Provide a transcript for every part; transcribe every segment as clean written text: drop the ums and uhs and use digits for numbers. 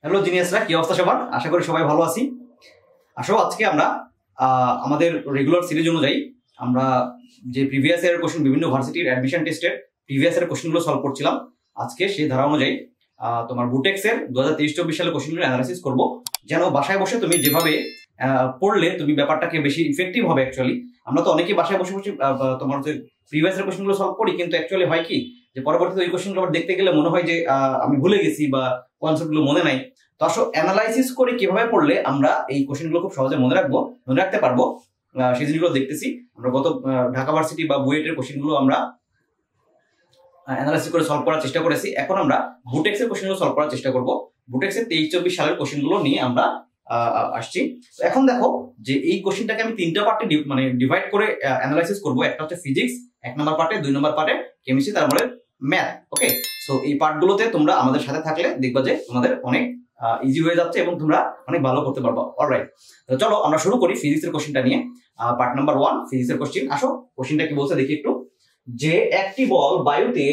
Hello জিনিয়াসরা, কি অবস্থা সবার? আশা করি সবাই ভালো আছি। আসো আজকে আমরা আমাদের রেগুলার সিরিজ অনুযায়ী আমরা যে প্রিভিয়াস ইয়ারের কোশ্চেন, বিভিন্ন ভার্সিটির অ্যাডমিশন টেস্টের প্রিভিয়াস ইয়ারের কোশ্চেনগুলো সলভ করছিলাম। আজকে সেই ধারা অনুযায়ী তোমার বুটেক্সের 2023-24 সালের কোশ্চেনগুলো অ্যানালাইসিস করব, যেন বাসায় বসে তুমি যেভাবে পড়লে তুমি ব্যাপারটাকে বেশি ইফেক্টিভ হবে। অ্যাকচুয়ালি আমরা তো অনেকেই বাসায় বসে বসে তোমার যে প্রিভিয়াস ইয়ারের কোশ্চেনগুলো সলভ করি, কিন্তু অ্যাকচুয়ালি হয় কি যে পরবর্তীতে ওই কোশ্চেনগুলো আবার দেখতে গেলে মনে হয় যে আমি ভুলে গেছি বা কনসেপ্টগুলো মনে নাই। তো আসলে অ্যানালাইসিস করে কিভাবে পড়লে আমরা এই কোশ্চেনগুলো খুব সহজে মনে রাখতে পারবো, সেই জিনিসগুলো দেখতেছি। আমরা গত ঢাকা ভার্সিটি বা বুয়েটের কোশ্চেনগুলো আমরা অ্যানালাইসিস করে সলভ করার চেষ্টা করেছি। এখন আমরা বুটেক্সের কোশ্চেনগুলো সলভ করার চেষ্টা করব। বুটেক্সের 23-24 সালের কোশ্চেনগুলো নিয়ে আমরা আসছি। এখন দেখো যে এই কোশ্চেনটাকে আমি তিনটা পার্টে ডিভাইড করে অ্যানালাইসিস করব। একটা হচ্ছে ফিজিক্স 1 নম্বর পার্টে, 2 নম্বর পার্টে কেমিস্ট্রি, তারপরে ম্যাথ। ওকে, সো এই পার্টগুলোতে তোমরা আমাদের সাথে থাকলে দেখবা যে তোমাদের অনেক ইজি হয়ে যাচ্ছে এবং তোমরা অনেক ভালো করতে পারবা। অলরাইট, তো চলো আমরা শুরু করি ফিজিক্সের কোশ্চেনটা নিয়ে। পার্ট নাম্বার 1 ফিজিক্সের কোশ্চেন। আসো কোশ্চেনটা কি বলছে দেখি একটু। যে একটি বল বায়ুতে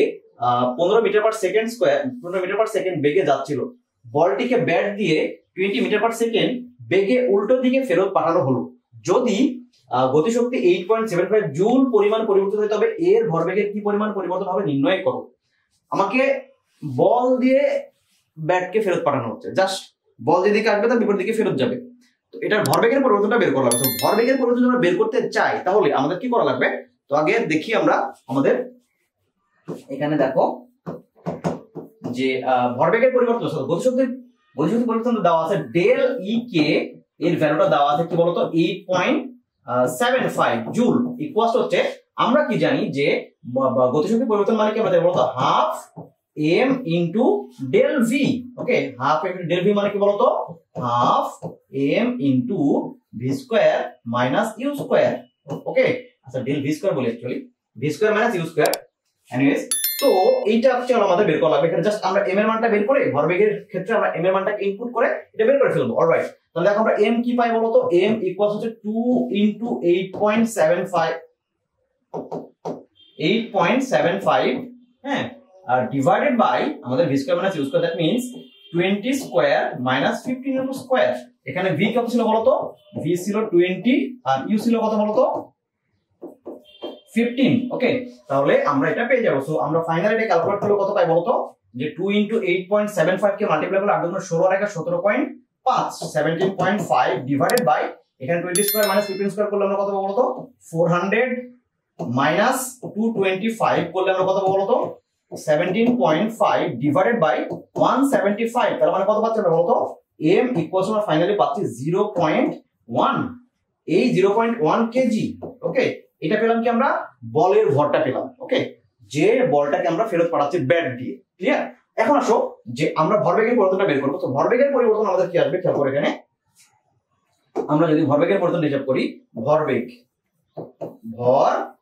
15 metre per second square 15 metre per second বেগে যাচ্ছিল। বলটিকে ব্যাট দিয়ে 20 মিটার পার সেকেন্ড বেগে উল্টো দিকে ফেরত পাঠানো হলো। যদি গতিশক্তি 8.75 জুল পরিমাণ পরিবর্তিত হয়, তবে এর ভরবেগের কি পরিমাণ পরিবর্তন হবে নির্ণয় করো। আমাকে বল দিয়ে ব্যাটকে ফেরত পাঠানো হচ্ছে, জাস্ট বল যেদিকে আসবে তার বিপরীত দিকে ফেরত যাবে। তো এটার ভরবেগের পরিবর্তনটা বের করা লাগবে। তো ভরবেগের পরিবর্তন আমরা বের করতে চাই, তাহলে আমাদের কি করা লাগবে? তো আগে দেখি আমরা আমাদের এখানে দেখো যে ভরবেগের পরিবর্তন, গতিশক্তি পরিবর্তন দেওয়া আছে ডেল ই কে, এর ভ্যালুটা দেওয়া আছে কি বলতো 8.75 জুল ইকুয়াল হচ্ছে, আমরা কি জানি যে গতিশক্তি পরিবর্তন মানে কি আমরা জানি বলতো half m into del v. Okay, half m del v মানে কি বলতো half m into v square minus u square. Okay, আচ্ছা ডেল ভি স্কয়ার বলি, actually v square minus u square. Anyways, তো এইটা অ্যাকচুয়ালি আমাদের বের করা লাগবে। এখানে জাস্ট আমরা m এর মানটা বের করে ভরবেগের ক্ষেত্রে আমরা m এর মানটাকে ইনপুট করে এটা বের করে ফেলবো। অলরাইট, তাহলে দেখো আমরা m কি পাই বলতো, m ইকুয়ালস হচ্ছে 2 ইনটু 8.75, হ্যাঁ, আর ডিভাইডেড বাই আমাদের v square minus u square, that means 20 square minus 15 into square. এখানে v কত ছিল বলতো, v ছিল 20 আর u ছিল কত বলতো 15। ওকে, তাহলে আমরা এটা পেয়ে যাবো। সো আমরা ফাইনালি এটা ক্যালকুলেট করলে কত পাই বলতো, যে 2 ইনটু 8.75 কে মাল্টিপ্লাই করলে 8 গুণ 16 আর 17.5 17.5 ডিভাইডেড বাই এখানে 20 স্কয়ার মাইনাস 15 স্কয়ার করলে আমরা কত পাবো বলতো 400 মাইনাস 225 করলে আমরা কত পাবো বলতো 17.5 ডিভাইডেড বাই 175। তার মানে কত পাচ্ছি আমরা বলতো m ইকুয়ালস আমরা ফাইনালি পাচ্ছি 0.1, এই 0.1 কেজি। ওকে, এটা পেলাম কি আমরা বলের ভরটা পেলাম। ওকে, যে বলটাকে আমরা ফেরত পাঠাচ্ছি ব্যাট দিয়ে। ক্লিয়ার? এখন আসো যে আমরা ভরবেগের পরিবর্তনটা বের করব। তো ভরবেগের পরিবর্তন আমাদের কি আসবে খেয়াল করে, এখানে আমরা যদি ভরবেগের পরিবর্তন হিসাব করি,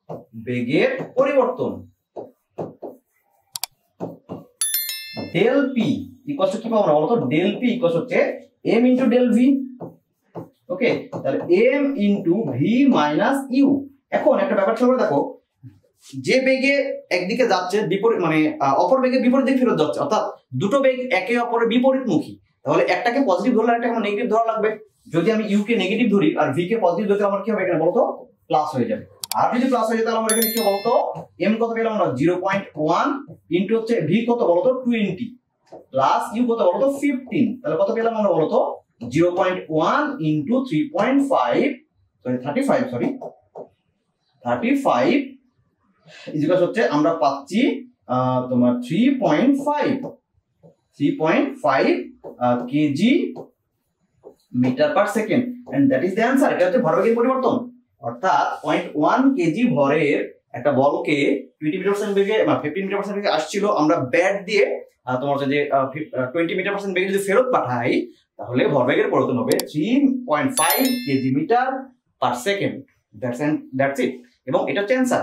ভরবেগের পরিবর্তন ডেল পি ইকুয়ালস টু কি পাবো আমরা বলতো, ডেল পি ইকুয়ালস হচ্ছে m into del v. Okay, তাহলে m into v minus u. এখন একটা ব্যাপার ছিল, দেখো যে বেগে একদিকে যাচ্ছে বিপরীত মানে অপর বেগে বিপরীত দিকে ফেরত যাচ্ছে, অর্থাৎ দুটো বেগ একে অপরের বিপরীতমুখী, তাহলে একটাকে পজিটিভ ধরলে একটা নেগেটিভ ধরা লাগবে। যদি আমি ইউ কে নেগেটিভ ধরি আর ভি কে পজিটিভ ধরি, আমার কি হবে এখানে বলতো প্লাস হয়ে যাবে। আর যদি প্লাস হয়ে যায় তাহলে আমরা এখানে কি বলতো m কত পেলাম আমরা 0.1 ইনটু হচ্ছে ভি কত বলতো 20 প্লাস ইউ কত বলতো 15, তাহলে কত পেলাম আমরা বলতো 0.1 ইনটু 35 ইজিকাস হচ্ছে আমরা পাচ্ছি তোমার 3.5 KG metre per second, and that is the answer. এটা হচ্ছে ভরবেগের পরিবর্তন, অর্থাৎ 0.1 কেজি ভরের একটা বলকে 20 মিটার পার সেকেন্ড বেগে বা 15 মিটার পার সেকেন্ড বেগে আসছিল, আমরা ব্যাট দিয়ে তোমার যে 20 মিটার পার সেকেন্ড বেগে যদি ফেরত পাঠাই, তাহলে ভরবেগের পরিবর্তন হবে 3.5 KG metre per second. That's it, এবং এটা হচ্ছে आंसर।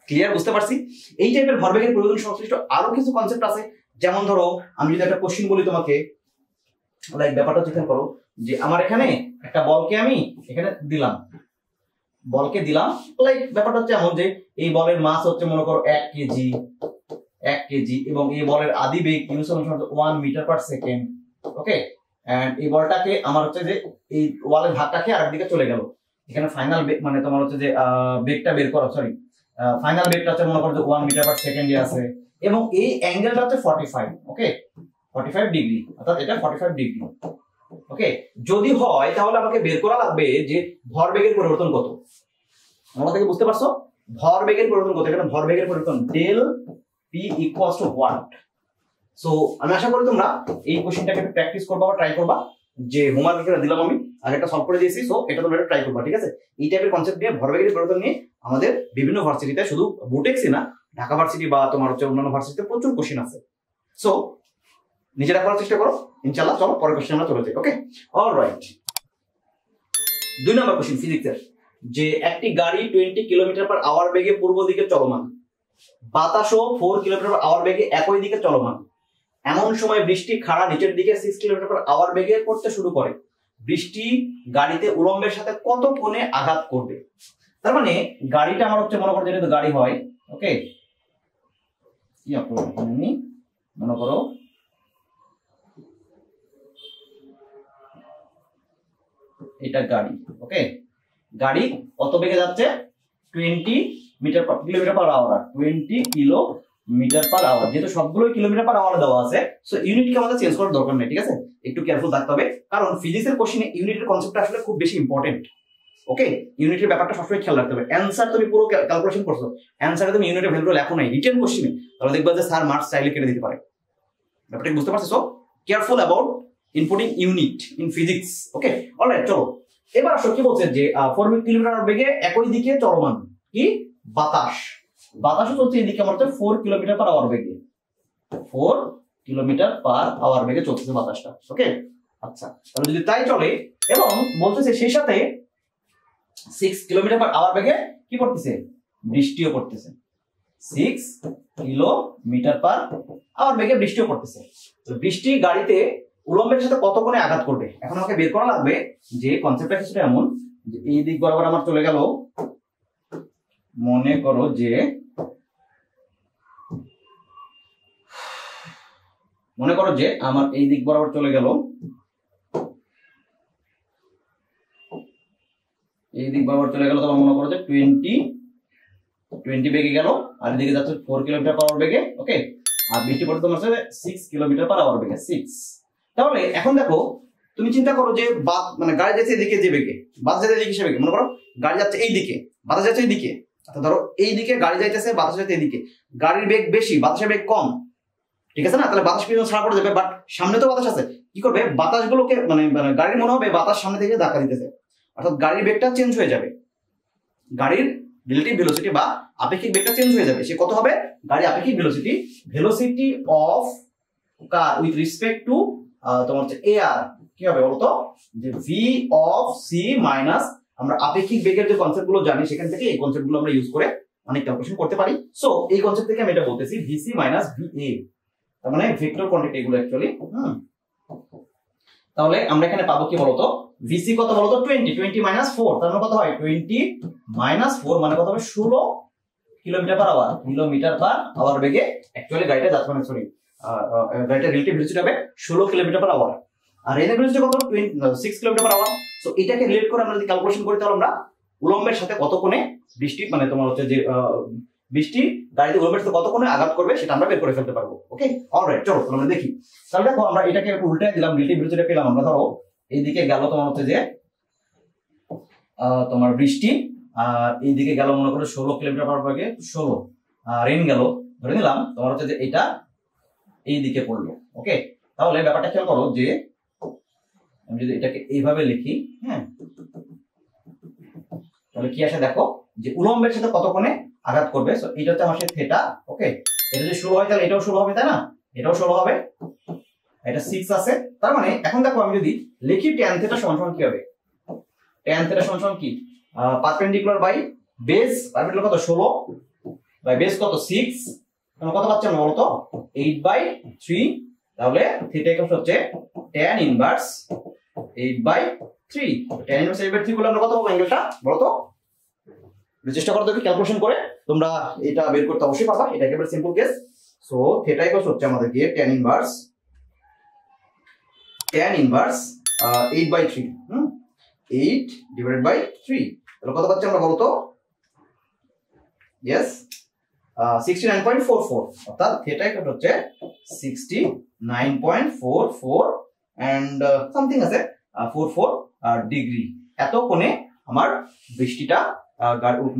ক্লিয়ার? বুঝতে পারছি। এই টাইপের ভরবেগের পরিবর্তন সংশ্লিষ্ট আরো কিছু কনসেপ্ট আছে, যেমন ধরো আমি যদি একটা কোশ্চেন বলি তোমাকে, লাইক ব্যাপারটা চিন্তা করো যে আমার এখানে একটা বলকে আমি এখানে দিলাম, লাইক ব্যাপারটা হচ্ছে এমন যে এই বলের মাস হচ্ছে মনে করো 1 কেজি এবং এই বলের আদি বেগ ইউ সমান 1 metre per second. Okay, and এই বলটাকে আমার হচ্ছে যে এই ওয়ালের ভাগটাকে আরেকদিকে চলে গেল, এখানে ফাইনাল মানে তোমার হচ্ছে যে বেগটা বের করো, সরি ফাইনাল বেগটা হচ্ছে মনে করো যে 1 মিটার পার সেকেন্ডে আছে, এবং এই অ্যাঙ্গেলটা হচ্ছে 45, ওকে 45 ডিগ্রি, অর্থাৎ এটা 45 ডিগ্রি। ওকে, যদি হয় তাহলে আমাকে বের করা লাগবে যে ভরবেগের পরিবর্তন কত। আমরা থেকে বুঝতে পারছো ভরবেগের পরিবর্তন কত, এখানে ভরবেগের পরিবর্তন del p equals to what. So আমি আশা করি তোমরা এই কোশ্চেনটাকে একটু প্র্যাকটিস করবা বা ট্রাই করবা, যে হোমওয়ার্ক যেটা দিলাম আমি আগে একটা সলভ করে দিয়েছি, সো এটা তোমরা ট্রাই করবা, ঠিক আছে। এই টাইপের কনসেপ্ট নিয়ে ভরবেগের পরিবর্তন নিয়ে আমাদের বিভিন্ন ভার্সিটিতে, শুধু বুটেক্সই না, ঢাকা ভার্সিটি বা তোমার হচ্ছে অন্যান্য ভার্সিটিতে প্রচুর কোশ্চেন আছে। সো নিজেরা করার চেষ্টা করো, ইনশাআল্লাহ। চলো পরের কোশ্চেন আমরা চলে যাই। ওকে, অলরাইট। 2 নম্বর কোশ্চেন ফিজিক্সের, যে একটি গাড়ি 20 কিলোমিটার পার আওয়ার বেগে পূর্ব দিকে চলমান, বাতাসও 4 কিলোমিটার পার আওয়ার বেগে একই দিকে চলমান। এমন সময় বৃষ্টি খাড়া নিচের দিকে 6 কিলোমিটার পার আওয়ার বেগে পড়তে শুরু করে। বৃষ্টি গাড়িতে উলম্বের সাথে কত কোণে আঘাত করবে? তার মানে গাড়িটা আমার হচ্ছে মনে করো যেটা গাড়ি হয়, ওকে, কি আমি মনে করো এটা গাড়ি, ওকে, গাড়ি কত বেগে যাচ্ছে 20 kilometre per hour, 20 kilometre per hour. যেহেতু সবগুলো কিলোমিটার পার আওয়ার দেওয়া আছে, সো ইউনিটকে আমাদের চেঞ্জ করার দরকার নেই, ঠিক আছে। একটু কেয়ারফুল থাকতে হবে, কারণ ফিজিক্সের কোশ্চেনে ইউনিটের কনসেপ্টটা আসলে খুব বেশি ইম্পর্টেন্ট। ওকে, ইউনিটের ব্যাপারটা সবসময় খেয়াল রাখতে হবে। অ্যান্সার তুমি পুরো ক্যালকুলেশন করছো, অ্যান্সারে তুমি ইউনিটের ভ্যালু লেখো নাই, রিটেন কোশ্চেনে, তাহলে দেখবা যে স্যার মার্কস চাইলে কেটে দিতে পারে। ব্যাপারটা বুঝতে পারছো? So careful about inputting unit in physics. Okay, alright, চলো এবার আসো কি বলছে যে 4 কিলোমিটার বেগে একই দিকে চলমান কি বাতাস, বাতাসও চলছে এদিকে আমার 4 কিলোমিটার পার আওয়ার বেগে, 4 কিলোমিটার পার আওয়ার বেগে চলছে বাতাসটা। ওকে, আচ্ছা, তাহলে যদি তাই চলে এবং বলতেছে সেই সাথে 6 কিলোমিটার পার আওয়ার বেগে কি করতেছে, বৃষ্টিও পড়তেছে, 6 কিলোমিটার পার আওয়ার বেগে বৃষ্টিও পড়তেছে। তো বৃষ্টি গাড়িতে উলম্বের সাথে কত কোণে আঘাত করবে? এখন আমাকে বের করা লাগবে যে কনসেপ্টটা কিছুটা এমন যে এই দিক বরাবর আমার চলে গেল, মনে করো যে আমার এই দিক বরাবর চলে গেল, এই দিক বরাবর চলে গেল, তোমার মনে করো যে 20 বেগে গেল, আর এদিকে যাচ্ছে 4 কিলোমিটার পার আওয়ার বেগে। ওকে, আর বৃষ্টি পড়তে তোমার 6 কিলোমিটার পার আওয়ার বেগে, 6। তাহলে এখন দেখো তুমি চিন্তা করো যে মানে গাড়ি যাচ্ছে এদিকে যে বেগে, বাতাস যাচ্ছে এদিকে সে বেগে, মনে করো গাড়ি যাচ্ছে এই দিকে, বাতাস যাচ্ছে এই দিকে, আচ্ছা ধরো এই দিকে গাড়ি যাইতেছে, বাতাস যাচ্ছে এদিকে, গাড়ির বেগ বেশি, বাতাসের বেগ কম, ঠিক আছে না? তাহলে বাতাস পিছনে ছাড়া পড়ে যাবে, বাট সামনে তো বাতাস আছে, কি করবে বাতাসগুলোকে মানে গাড়ির মনে হবে বাতাস সামনে থেকে ধাক্কা দিতেছে, অর্থাৎ গাড়ির বেগটা চেঞ্জ হয়ে যাবে, গাড়ির রিলেটিভ ভেলোসিটি বা আপেক্ষিক বেগটা চেঞ্জ হয়ে যাবে। সে কত হবে? গাড়ির আপেক্ষিক velocity of car with respect to তোমার হচ্ছে এআর কি হবে বলতো, যে ভি অফ সি মাইনাস, আমরা আপেক্ষিক বেগের যে কনসেপ্ট গুলো জানি সেখান থেকে এই কনসেপ্ট গুলো আমরা ইউজ করে অনেক ক্যালকুলেশন করতে পারি। সো এই কনসেপ্ট থেকে আমি এটা বলতেছি ভিসি মাইনাস ভিএ, তার মানে ভেক্টর কোয়ান্টিটি এগুলো অ্যাকচুয়ালি। তাহলে আমরা এখানে পাবো কি বলতো, ভিসি কত বলতো 20 মাইনাস 4, তার মানে কত হয় 20 মাইনাস 4 মানে কত হবে 16 কিলোমিটার পার আওয়ার বেগে অ্যাকচুয়ালি গাড়িটা যাচ্ছে, মানে সরি গাড়িটার রিলেটিভ ভেলোসিটি হবে 16 কিলোমিটার পার আওয়ার, আর এর ভেলোসিটি কত 6 কিলোমিটার পার আওয়ার। সো এটাকে রিলেট করে আমরা যদি ক্যালকুলেশন করি তাহলে আমরা উলম্বের সাথে কত কোণে বৃষ্টি মানে তোমার হচ্ছে যে বৃষ্টি গাড়িতে উলম্বের সাথে কত কোণে আঘাত করবে সেটা আমরা বের করে ফেলতে পারবো। ওকে, অলরাইট, চলো আমরা দেখি। তাহলে দেখো আমরা এটাকে একটু উল্টায় দিলাম, রিলেটিভ ভেলোসিটি পেলাম আমরা, ধরো এইদিকে গেল তোমার হচ্ছে যে তোমার বৃষ্টি, আর এইদিকে গেল মনে করো 16 কিলোমিটার পার বেগে 16, রেন গেল, ধরে নিলাম তোমার হচ্ছে যে এটা এই দিকে পড়লো। ওকে, তাহলে ব্যাপারটা খেয়াল করো যে আমি যদি এটাকে এইভাবে লিখি, হ্যাঁ, তাহলে কি আসে দেখো যে উলম্বের সাথে কত কোণে আঘাত করবে। সো এটা হচ্ছে আমার সাথে থিটা। ওকে, এটা যদি 16 হয় তাহলে এটাও 16 হবে, তাই না? এটাও 16 হবে, এটা 6 আছে। তার মানে এখন দেখো আমি যদি লিখি tan থিটা সমান কি হবে, tan থিটা সমান কি পারপেন্ডিকুলার বাই বেস, পারপেন্ডিকুলার কত 16 বাই বেস কত 6, মানে কত পাচ্ছি আমরা বলতো 8/3, তাহলে থিটা ইকুয়াল হচ্ছে tan ইনভার্স 8/3, tan ইনভার্স 8/3 করলে আমরা কত পাবো অ্যাঙ্গেলটা বলতো, চেষ্টা করো দেখো ক্যালকুলেশন করে তোমরা এটা বের করতে অবশ্যই পারবা, এটা একেবারে simple case. So theta equal হচ্ছে আমাদের কি tan inverse tan inverse 8/3 8 divided by 3 তাহলে কত পাচ্ছি আমরা বলতো यस 69.44 অর্থাৎ থিটা ইকুয়াল হচ্ছে 69.44 এন্ড সামথিং আছে 44 ডিগ্রি এত কোণে আমার বৃষ্টিটা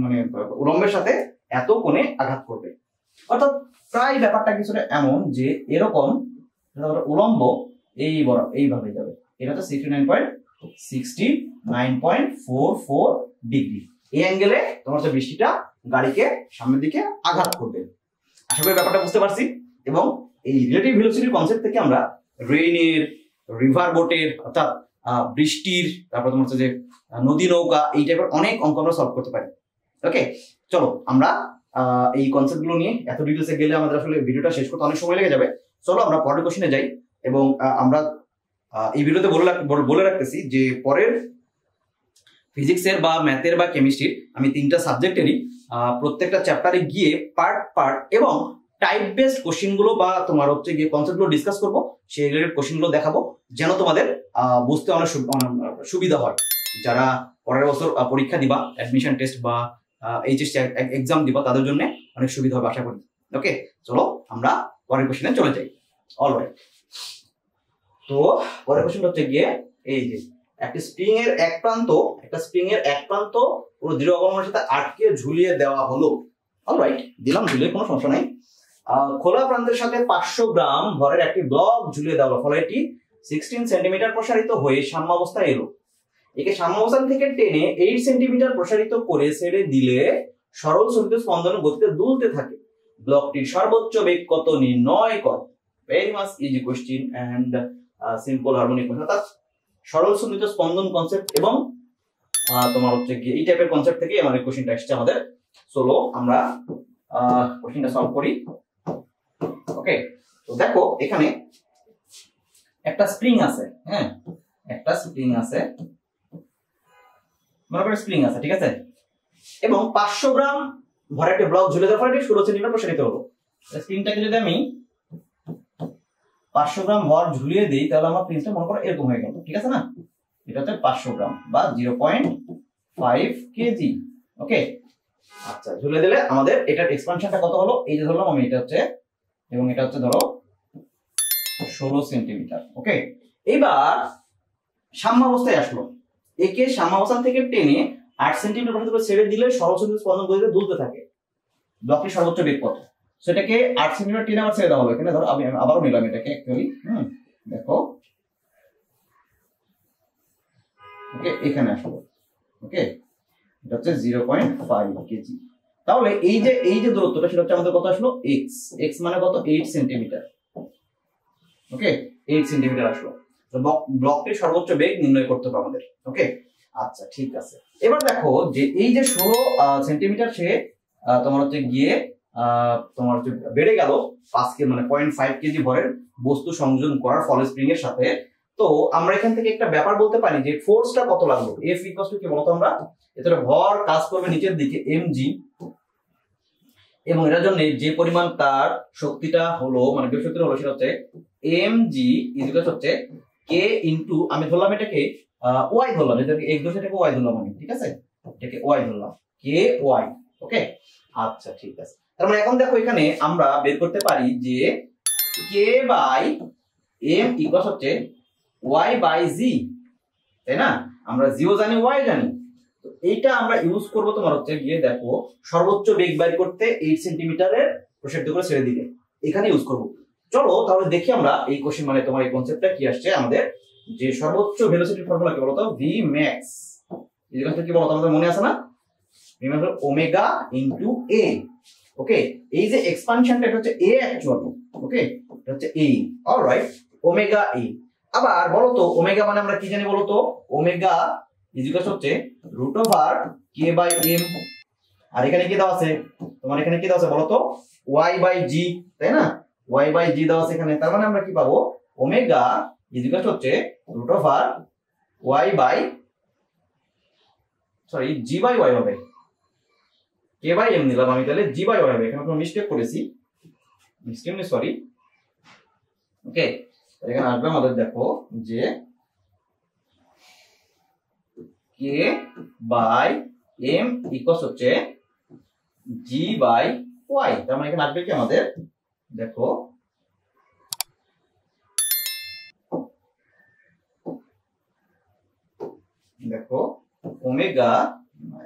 মানে উলম্বের সাথে এত কোণে আঘাত করবে অর্থাৎ প্রায় ব্যাপারটা কিছুটা এমন যে এরকম উলম্ব এইভাবে যাবে এটা হচ্ছে 69.44 ডিগ্রি এই অ্যাঙ্গেলে তোমার হচ্ছে বৃষ্টিটা গাড়িকে সামনের দিকে আঘাত করবে আশা করি ব্যাপারটা বুঝতে পারছি এবং এই রিলেটিভ ভেলোসিটির কনসেপ্ট থেকে আমরা রেইনের রিভার বোটের অর্থাৎ বৃষ্টির তারপর তোমার হচ্ছে যে নদী নৌকা এই টাইপের অনেক অঙ্ক আমরা সলভ করতে পারি ওকে চলো আমরা এই কনসেপ্ট গুলো নিয়ে এত ডিটেলসে গেলে আমাদের আসলে ভিডিওটা শেষ করতে অনেক সময় লেগে যাবে চলো আমরা পরের কোশ্চেনে যাই এবং আমরা এই ভিডিওতে বলে রাখতেছি যে পরের ফিজিক্সের বা ম্যাথের বা কেমিস্ট্রির আমি 3টা সাবজেক্টেরই প্রত্যেকটা চ্যাপ্টারে গিয়ে পার্ট এবং টাইপ বেসড কোশ্চেন গুলো বা তোমার হচ্ছে গিয়ে কনসেপ্ট গুলো ডিসকাস করবো সেই রিলেটেড কোশ্চেন গুলো দেখাবো যেন তোমাদের বুঝতে অনেক সুবিধা হয় যারা পরের বছর পরীক্ষা দিবা অ্যাডমিশন টেস্ট বা এইচএসসি এক্সাম দিবা তাদের জন্য অনেক সুবিধা হবে আশা করি ওকে চলো আমরা পরের কোশ্চেনে চলে যাই অলরাইট তো পরের কোশ্চেন হচ্ছে গিয়ে এই যে একটা স্প্রিং এর এক প্রান্ত পুরো দৃঢ় অবলম্বনের সাথে আটকে ঝুলিয়ে দেওয়া হলো অলরাইট দিলাম ঝুলিয়ে কোনো সমস্যা নাই খোলা প্রান্তের সাথে 500 গ্রাম ভরের একটি ব্লক ঝুলিয়ে দেওয়া হলো ফলে এটি 16 সেন্টিমিটার প্রসারিত হয়ে সাম্যাবস্থায় এলো একে সাম্যাবস্থান থেকে টেনে 8 সেন্টিমিটার প্রসারিত করে ছেড়ে দিলে সরল সলিত স্পন্দন গতিতে দুলতে থাকে ব্লকটির সর্বোচ্চ বেগ কত নির্ণয় কর very much easy question and simple harmonic অর্থাৎ সরল সলিত স্পন্দন কনসেপ্ট এবং তোমার হচ্ছে কি এই টাইপের কনসেপ্ট থেকে আমাদের কোশ্চেনটা আসছে আমাদের চলো আমরা কোশ্চেনটা সলভ করি ওকে তো দেখো এখানে একটা স্প্রিং আছে হ্যাঁ একটা স্প্রিং আছে মনে করো স্প্রিং আছে ঠিক আছে এবং 500 গ্রাম ভরের একটা ব্লক ঝুলে দেওয়ার ফলে 16 সেন্টিমিটার প্রসারিত হলো স্প্রিংটাকে যদি আমি 500 গ্রাম ভর ঝুলিয়ে দিই তাহলে আমার প্রিন্সটা মনে করো এরকম হয়ে গেল ঠিক আছে না এটা হচ্ছে 500 গ্রাম বা 0.5 কেজি ওকে আচ্ছা ঝুলে দিলে আমাদের এটার এক্সপানশনটা কত হলো এই যে ধরলাম আমি এটা হচ্ছে এবং এটা হচ্ছে ধরো 16 সেন্টিমিটার ওকে এবার সাম্যাবস্থায় আসলো একে সাম্যাবস্থান থেকে টেনে 8 সেন্টিমিটার পর্যন্ত ছেড়ে দিলে সরল সলিত স্পন্দন গতিতে দুলতে থাকে ব্লকের সর্বোচ্চ বেগ কত সেটাকে 8 সেন্টিমিটার টেনে আবার ছেড়ে দেওয়া হলো এখানে ধরো আমি আবারও নিলাম এটাকে অ্যাকচুয়ালি দেখো ওকে এখানে আসলো ওকে এটা হচ্ছে 0.5 কেজি তাহলে এই যে দূরত্বটা সেটা হচ্ছে আমাদের কত আসলো x মানে কত 8 সেন্টিমিটার ওকে 8 সেন্টিমিটার আসলো তো ব্লকটির সর্বোচ্চ বেগ নির্ণয় করতে হবে আমাদের ওকে আচ্ছা ঠিক আছে এবার দেখো যে এই যে 16 সেন্টিমিটার সে তোমার হচ্ছে গিয়ে তোমার হচ্ছে বেড়ে গেল 5 কে মানে 0.5 কেজি ভরের বস্তু সংযোজন করার ফলে স্প্রিং এর সাথে তো আমরা এখান থেকে একটা ব্যাপার বলতে পারি যে ফোর্সটা কত লাগলো F ইকুয়াল টু কি বলতো আমরা এটার ভর কাজ করবে নিচের দিকে mg এবং এটার জন্য যে পরিমাণ তার শক্তিটা হলো মানে বিভব শক্তিটা হলো সেটা হচ্ছে mg ইকুয়াল হচ্ছে k ইনটু আমি ধরলাম এটাকে y ধরলাম এটাকে x ধরছি এটাকে y ধরলাম আমি ঠিক আছে এটাকে y ধরলাম k y ওকে আচ্ছা ঠিক আছে তার মানে এখন দেখো এখানে আমরা বের করতে পারি যে k বাই m ইকুয়াল হচ্ছে y বাই g তাই না আমরা g ও জানি y জানি তো এইটা আমরা ইউজ করব তোমার হচ্ছে গিয়ে দেখো সর্বোচ্চ বেগ বের করতে 8 সেন্টিমিটারের প্রসারিত করে ছেড়ে দিলে এখানে ইউজ করব চলো তাহলে দেখি আমরা এই কোশ্চেন মানে তোমার এই কনসেপ্টটা কি আসছে আমাদের যে সর্বোচ্চ ভেলোসিটি ফর্মুলা কি বলতো v max ইকুয়াল টু কি বলতো আমাদের মনে আছে না v max omega into a ওকে এই যে এক্সপানশনটা এটা হচ্ছে a অ্যাকচুয়ালি ওকে এটা হচ্ছে a অলরাইট ওমেগা a আবার বলো তো ওমেগা মানে আমরা কি জানি বলো তো ওমেগা ইকুয়াল হচ্ছে √k বাই m আর এখানে কি দেওয়া আছে তোমার এখানে কি দেওয়া আছে বলো তো y বাই g তাই না y বাই g দেওয়া আছে এখানে তার মানে আমরা কি পাবো ওমেগা ইকুয়াল হচ্ছে √y by sorry g by y হবে k বাই m নিলাম আমি তাহলে g বাই y হবে এখানে কোনো মিস্টেক করেছি মিস্টেক নেই সরি ওকে এখানে আসবে আমাদের দেখো যে কে বাই এম ইকুয়ালস হচ্ছে জি বাই ওয়াই। তার মানে এখানে আসবে কি আমাদের দেখো দেখো ওমেগা,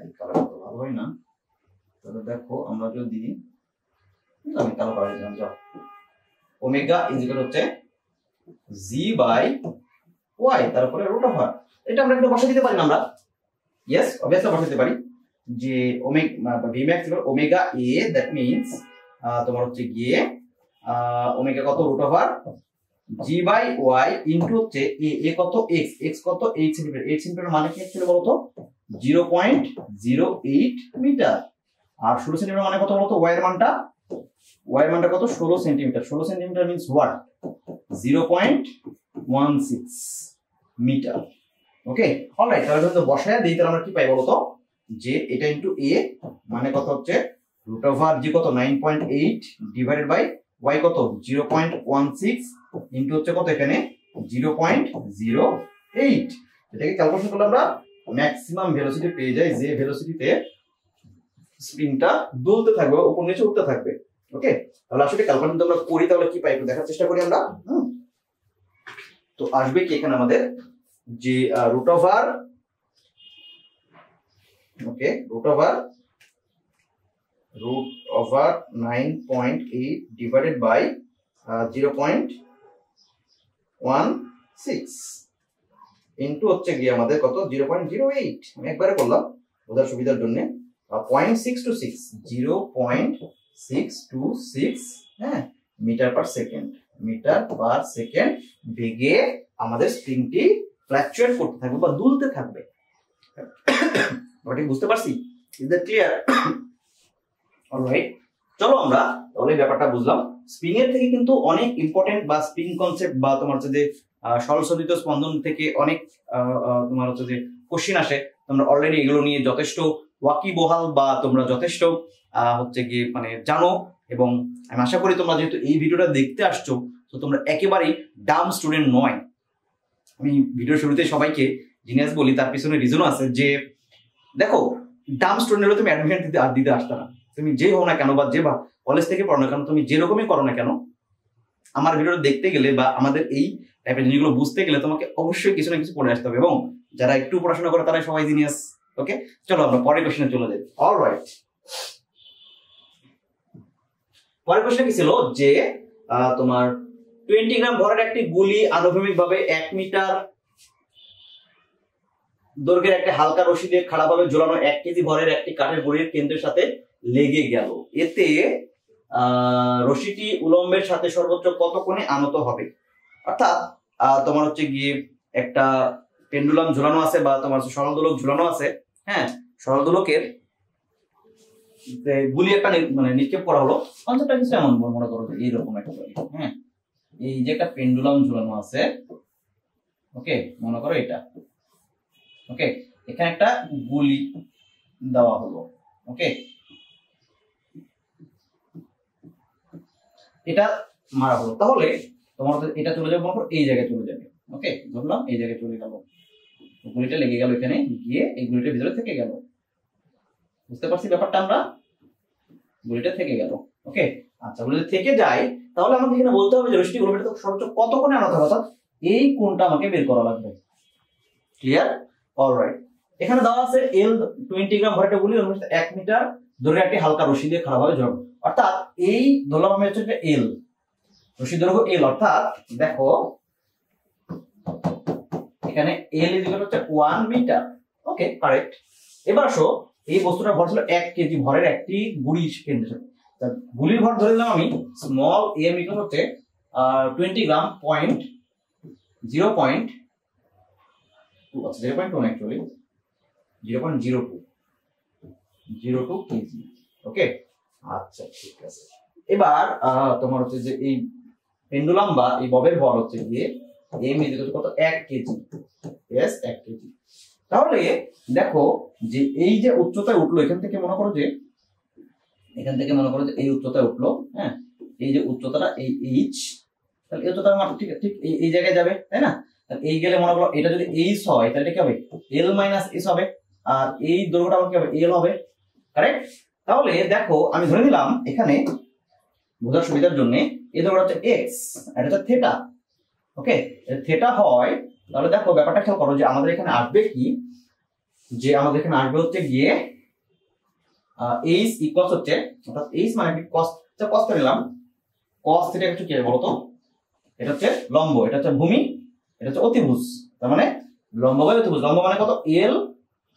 এই কালারটা তো ভালো হয় না, তাহলে দেখো আমরা যদি আমি কালো কালার দিলাম, যাও ওমেগা ইজ ইকুয়াল হচ্ছে জি বাই ওয়াই তারপরে রুট ওভার। এটা আমরা একটু বসা দিতে পারি না আমরা? ইয়েস, অবভিয়াসলি বসা দিতে পারি যে omega v max equal omega A, that means তোমার হচ্ছে গিয়ে ওমেগা কত root over g by y into হচ্ছে এ কত এক্স, এক্স কত 8 সেন্টিমিটার। 8 সেন্টিমিটার মানে কি ছিল বলতো 0.08 মিটার। আর 16 সেন্টিমিটার মানে কত বলতো ওয়াই এর মানটা কত 16 centimetre. 16 centimetre means what 0.16 metre. Okay alright, তাহলে যদি বসায় দিই তাহলে আমরা কি পাই বলতো যে এটা ইনটু এ মানে কত হচ্ছে রুট ওভার জি কত 9.8 ডিভাইডেড বাই ওয়াই কত 0.16 ইনটু হচ্ছে কত এখানে 0.08। এটাকে ক্যালকুলেশন করলে আমরা ম্যাক্সিমাম ভেলোসিটি পেয়ে যাই, যে ভেলোসিটিতে স্প্রিংটা দুলতে থাকবে উপর নিচে উঠতে থাকবে। ওকে তাহলে আসলে ক্যালকুলেশন আমরা করি, তাহলে কি পাই একটু দেখার চেষ্টা করি আমরা। তো আসবে কি এখানে আমাদের যে root over, okay root over 9.8 divided by 0.16 into হচ্ছে গিয়ে আমাদের কত 0.08। আমি একবারে করলাম বোঝার সুবিধার জন্য 0.626 0.626 হ্যাঁ মিটার পার সেকেন্ড বেগে আমাদের স্প্রিংটি ফ্ল্যাকচুয়েট করতে থাকবে বা দুলতে থাকবে। ঠিক বুঝতে পারছি? Is that clear? অলরাইট, চলো আমরা তাহলে ব্যাপারটা বুঝলাম। স্প্রিং এর থেকে কিন্তু অনেক ইম্পর্টেন্ট বা স্প্রিং কনসেপ্ট বা তোমার হচ্ছে যে সরলসদিত স্পন্দন থেকে অনেক তোমার হচ্ছে যে কোশ্চিন আসে। তোমরা অলরেডি এগুলো নিয়ে যথেষ্ট ওয়াকিবহাল বা তোমরা যথেষ্ট হচ্ছে গিয়ে মানে জানো, এবং আমি আশা করি তোমরা যেহেতু এই ভিডিওটা দেখতে আসছো তো তোমরা একেবারেই ডাম স্টুডেন্ট নয়। আমি ভিডিওর শুরুতে সবাইকে জিনিয়াস বলি, তার পিছনে রিজনও আছে যে দেখো ডাম স্টুডেন্ট হলে তুমি অ্যাডমিশন দিতে আসতে না, তুমি যে হও না কেন বা যে কলেজ থেকে পড়ো না কেন, তুমি যেরকমই করো না কেন, আমার ভিডিওটা দেখতে গেলে বা আমাদের এই টাইপের জিনিসগুলো বুঝতে গেলে তোমাকে অবশ্যই কিছু না কিছু পড়ে আসতে হবে, এবং যারা একটু পড়াশোনা করে তারা সবাই জিনিয়াস। ওকে চলো আমরা পরের কোশ্চেনে চলে যাই। অলরাইট, পরের কোশ্চেন কি ছিল যে তোমার 20 গ্রাম ভরের একটি গুলি আনুভূমিক ভাবে 1 মিটার দৈর্ঘ্যের একটা হালকা রশি দিয়ে খাড়াভাবে ঝোলানো 1 কেজি ভরের একটি কাঠের গুলির কেন্দ্রের সাথে লেগে গেল। এতে রশিটি উলম্বের সাথে সর্বোচ্চ কত কোণে আনত হবে? অর্থাৎ তোমার হচ্ছে গিয়ে একটা পেন্ডুলাম ঝুলানো আছে বা তোমার সরল দোলক ঝুলানো আছে। হ্যাঁ, সরল দোলকের গুলি একটা মানে নিক্ষেপ করা হলো। কনসেপ্টটা কিছু এমন মনে করো যে এইরকম একটা, হ্যাঁ এই যে একটা পেন্ডুলাম ঝুলানো আছে, ওকে মনে করো এটা, ওকে এখানে একটা গুলি দেওয়া হলো, ওকে এটা মারা হলো। তাহলে তোমার এটা চলে যাবে মনে করো এই জায়গায় চলে যাবে, ওকে ধরলাম এই জায়গায় চলে গেল, গুলিটা লেগে গেল এখানে গিয়ে এই গুলিটার ভিতরে থেকে গেল। বুঝতে পারছি ব্যাপারটা আমরা? গুলিটা থেকে গেল, ওকে আচ্ছা গুলিটা থেকে যায়, তাহলে আমাকে এখানে বলতে হবে যে রশ্মি গুলিটা সর্বোচ্চ কত কোণে আনাতে হবে, অর্থাৎ এই কোণটা আমাকে বের করা লাগবে। ক্লিয়ার? অলরাইট, এখানে দেওয়া আছে এল 20 গ্রাম ভরের গুলি 1 মিটার দৈর্ঘ্যের একটি হালকা রশি দিয়ে খাড়াভাবে ঝোলানো। অর্থাৎ এই ধরলাম আমি হচ্ছে এল, রশি দৈর্ঘ্য এল, অর্থাৎ দেখো এখানে এল ইজ ইকুয়াল হচ্ছে 1 মিটার। Okay correct. এবার আসো এই বস্তুটা ভর ছিল 1 কেজি ভরের একটি গুলি কেন্দ্রের সাথে। গুলির ভর ধরে নিলাম আমি স্মল এম ইকুয়াল হচ্ছে 20 গ্রাম 0.2 অ্যাকচুয়ালি 0.02 কেজি। ওকে আচ্ছা ঠিক আছে। এবার তোমার হচ্ছে যে এই পেন্ডুলাম বা এই ববের ভর হচ্ছে গিয়ে এম ইজ ইকুয়াল কত 1 কেজি। Yes 1 KG. তাহলে দেখো যে এই যে উচ্চতায় উঠলো এখান থেকে মনে করো যে এই উচ্চতায় উঠলো, হ্যাঁ এই যে উচ্চতাটা এই এইচ, তাহলে এই তো তার মাত্রা ঠিক ঠিক এই জায়গায় যাবে, তাই না? এই গেলে মনে করো এটা যদি এইচ হয় তাহলে এটা কি হবে এল মাইনাস এস হবে, আর এই দৈর্ঘ্যটা আমার কি হবে এল হবে, কারেক্ট? তাহলে দেখো আমি ধরে নিলাম এখানে বোঝার সুবিধার জন্য এই দৈর্ঘ্যটা হচ্ছে এক্স, এটা হচ্ছে থিটা। ওকে, থিটা হয়, তাহলে দেখো ব্যাপারটা খেয়াল করো যে আমাদের এখানে আসবে কি, যে আমাদের এখানে আসবে হচ্ছে গিয়ে এইচ ইকুয়ালস হচ্ছে, অর্থাৎ এইচ মানে কি কস, কস নিলাম, কস থিটা একটু কি বলতো, এটা হচ্ছে লম্ব, এটা হচ্ছে ভূমি, এটা হচ্ছে অতিভুজ, তার মানে লম্ব বাই অতিভুজ। লম্ব মানে কত এল,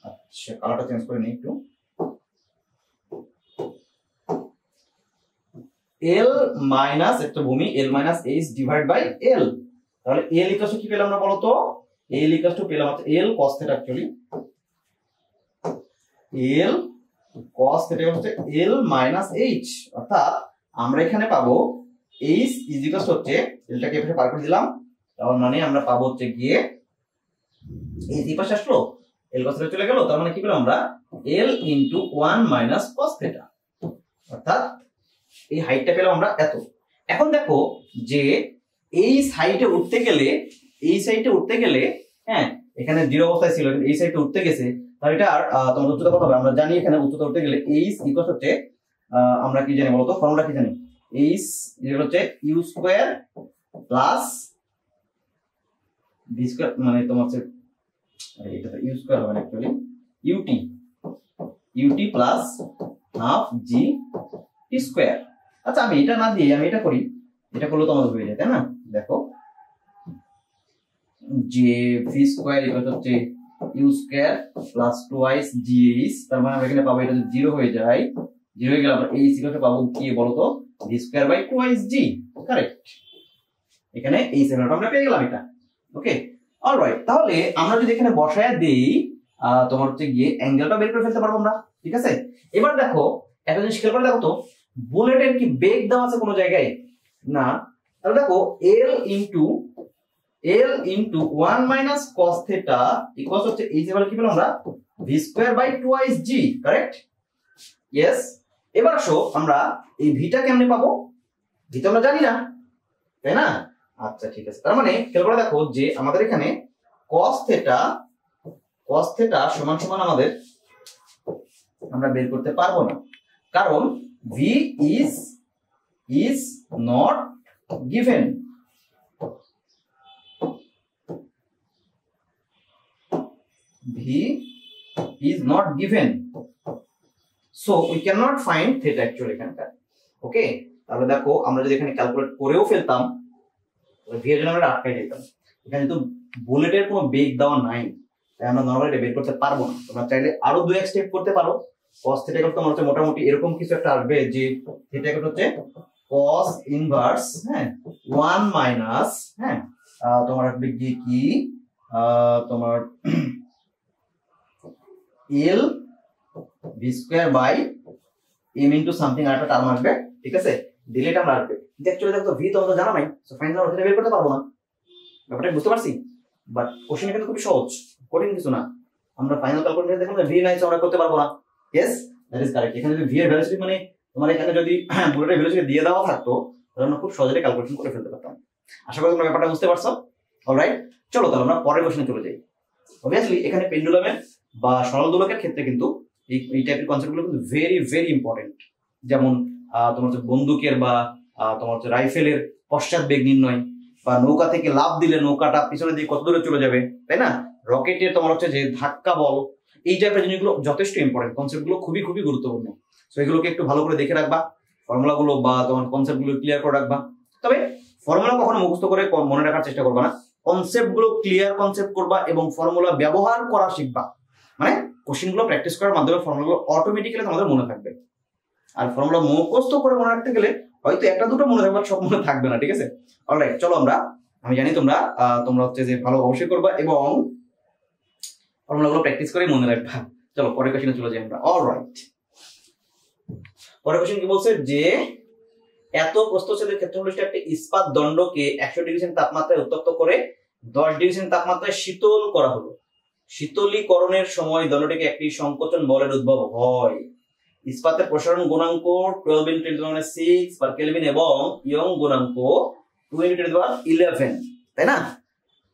আচ্ছা কালারটা চেঞ্জ করে নিই একটু, এল মাইনাস একটা ভূমি L minus H divide by L. তাহলে এল ইকুয়ালস কি পেলাম আমরা বলতো, এল ইকুয়ালস টু পেলাম হচ্ছে এল কস থিটা, অ্যাকচুয়ালি এল কস থিটা হচ্ছে এল মাইনাস এইচ, অর্থাৎ আমরা এখানে পাবো এইচ ইজ ইকুয়ালস হচ্ছে এলটাকে এভাবে পার করে দিলাম, তার মানে আমরা পাবো হচ্ছে গিয়ে এই পাশে আসলো এল কস থিটা চলে গেল, তার মানে কি পেলাম আমরা এল ইনটু 1 মাইনাস কস থিটা, অর্থাৎ এই হাইটটা পেলাম আমরা এত। এখন দেখো যে এই সাইডে উঠতে গেলে, এই সাইডে উঠতে গেলে, হ্যাঁ এখানে জিরো অবস্থায় ছিল, এই সাইডে উঠতে গেছে, তাহলে এটা তোমার উচ্চতা কত হবে আমরা জানি, এখানে উচ্চতা উঠতে গেলে এইচ ইকুয়াল হচ্ছে আমরা কি জানি বলতো, ফর্মুলা কি জানি, এইচ ইকুয়াল হচ্ছে u square plus v square, মানে তোমার হচ্ছে এটা তো ইউ স্কয়ার হবে না actually, u t, u t plus half g t square. আচ্ছা আমি এটা না দিয়ে আমি এটা করি, এটা করলে তো আমাদের হয়ে যায়, তাই না? দেখো যে ভি স্কয়ার ইকুয়াল হচ্ছে u square plus twice g h, তার মানে আমরা এখানে পাবো এটা যদি জিরো হয়ে যায়, জিরো হয়ে গেলে আমরা এইচ ইকুয়াল পাবো কি বলতো v square by twice g, correct? এখানে এই সেভেনটা আমরা পেয়ে গেলাম এটা। ওকে অলরাইট, তাহলে আমরা যদি এখানে বসায় দেই তোমার হচ্ছে গিয়ে অ্যাঙ্গেলটা বের করে ফেলতে পারবো আমরা, ঠিক আছে? এবার দেখো একটা জিনিস খেয়াল করে দেখো তো, বুলেটের কি বেগ দেওয়া আছে কোনো জায়গায়? না। তাহলে দেখো l into 1 minus cos theta equals হচ্ছে এই যে কি পেলাম আমরা v square by twice g, correct? Yes. এবার আসো আমরা এই ভিটা কেমনে পাবো, ভি তো আমরা জানি না, তাই না? আচ্ছা ঠিক আছে, তার মানে খেয়াল করে দেখো যে আমাদের এখানে cos থিটা সমান সমান আমাদের আমরা বের করতে পারবো না, কারণ v is not given, v is not given, so we cannot find theta actually এখানকার। ওকে, তাহলে দেখো আমরা যদি এখানে ক্যালকুলেট করেও ফেলতাম তাহলে v এর জন্য আমরা আটকাই যেতাম, এখানে তো বুলেটের কোনো বেগ দেওয়া নাই, তাই আমরা নরমালি এটা বের করতে পারবো না। তোমরা চাইলে আরো দুই এক স্টেপ করতে পারো, cos থিটা করতে তোমার হচ্ছে মোটামুটি এরকম কিছু একটা আসবে যে থিটা হচ্ছে cos ইনভার্স, হ্যাঁ 1 মাইনাস, হ্যাঁ তোমার আসবে কি তোমার L v square by m into something আর একটা টার্ম আসবে, ঠিক আছে? দিলে এটা আমরা আসবে, অ্যাকচুয়ালি দেখো ভি তো আমরা জানা নাই, সো ফাইনাল আমরা বের করতে পারবো না, ব্যাপারটা বুঝতে পারছি? বাট কোশ্চেন কিন্তু খুব সহজ, কঠিন কিছু না। আমরা ফাইনাল ক্যালকুলেশন দেখলাম ভি নাই আমরা করতে পারবো না, ইয়েস দ্যাট ইজ কারেক্ট। এখানে যদি ভি এর ভ্যালু মানে তোমার এখানে যদি বুলেটের ভ্যালু দিয়ে দেওয়া থাকতো তাহলে আমরা খুব সহজে ক্যালকুলেশন করে ফেলতে পারতাম। আশা করি তোমরা ব্যাপারটা বুঝতে পারছো। অলরাইট, চলো তাহলে আমরা পরের কোশ্চেনে চলে যাই। অবভিয়াসলি এখানে পেন্ডুলামের বা সরল দোলকের ক্ষেত্রে কিন্তু এই টাইপের কনসেপ্টগুলো কিন্তু ভেরি ভেরি ইম্পর্টেন্ট। যেমন তোমার হচ্ছে বন্দুকের বা তোমার হচ্ছে রাইফেলের পশ্চাৎ বেগ নির্ণয়, বা নৌকা থেকে লাফ দিলে নৌকাটা পিছনে দিয়ে কত দূরে চলে যাবে, তাই না? রকেটের তোমার হচ্ছে যে ধাক্কা বল, এই টাইপের জিনিসগুলো যথেষ্ট ইম্পর্টেন্ট, কনসেপ্টগুলো খুবই খুবই গুরুত্বপূর্ণ। সো এগুলোকে একটু ভালো করে দেখে রাখবা, ফর্মুলাগুলো বা তোমার কনসেপ্টগুলো ক্লিয়ার করে রাখবা। তবে ফর্মুলা কখনো মুখস্থ করে মনে রাখার চেষ্টা করবা না, কনসেপ্টগুলো ক্লিয়ার কনসেপ্ট করবা এবং ফর্মুলা ব্যবহার করা শিখবা। মানে কোশ্চেনগুলো প্র্যাকটিস করার মাধ্যমে ফর্মুলাগুলো অটোমেটিক্যালি তোমাদের মনে থাকবে। আর ফর্মুলা মুখস্থ করে মনে রাখতে গেলে হয়তো একটা দুটো মনে থাকবে, সব মনে থাকবে না, ঠিক আছে? অলরাইট, চলো আমি জানি তোমরা হচ্ছে যে ভালো অবশ্যই করবা এবং ফর্মুলাগুলো প্র্যাকটিস করে মনে রাখবা। চলো পরের কোশ্চেনে চলে যাই আমরা। অলরাইট, পরের কোশ্চেন কি বলছে যে এত প্রস্থচ্ছেদের ক্ষেত্রফলবিশিষ্ট একটি ইস্পাত দণ্ডকে 100 ডিগ্রি সেন্টিগ্রেড তাপমাত্রায় উত্তপ্ত করে 10 ডিগ্রি সেন্টিগ্রেড তাপমাত্রায় শীতল করা হলো। শীতলীকরণের সময় দণ্ডটিকে একটি সংকোচন বলের উদ্ভব হয়। ইস্পাতের প্রসারণ গুণাঙ্ক 12 × 10⁻⁶ পার কেলভিন এবং ইয়ং গুণাঙ্ক 2 × 10⁻11, তাই না?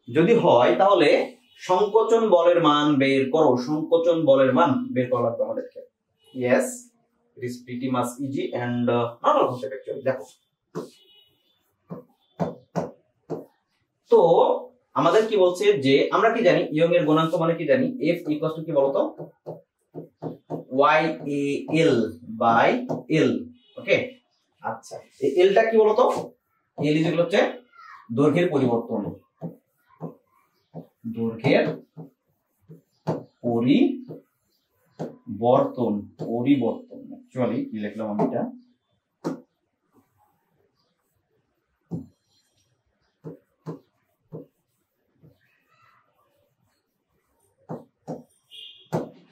যদি হয় তাহলে সংকোচন বলের মান বের করো। সংকোচন বলের মান বের করা লাগবে আমাদেরকে। Yes, it is pretty much easy and not all concept actually. দেখো, তো আমাদের কি বলছে যে আমরা কি জানি ইয়ং এর গুণাঙ্ক মানে কি জানি, f ইকুয়ালস টু কি বলতো, YAL/L। ওকে, আচ্ছা এই এলটা কি বলতো, এল ইজ হচ্ছে দৈর্ঘ্যের পরিবর্তন, দৈর্ঘ্যের পরিবর্তন। অ্যাকচুয়ালি কি লিখলাম আমি এটা,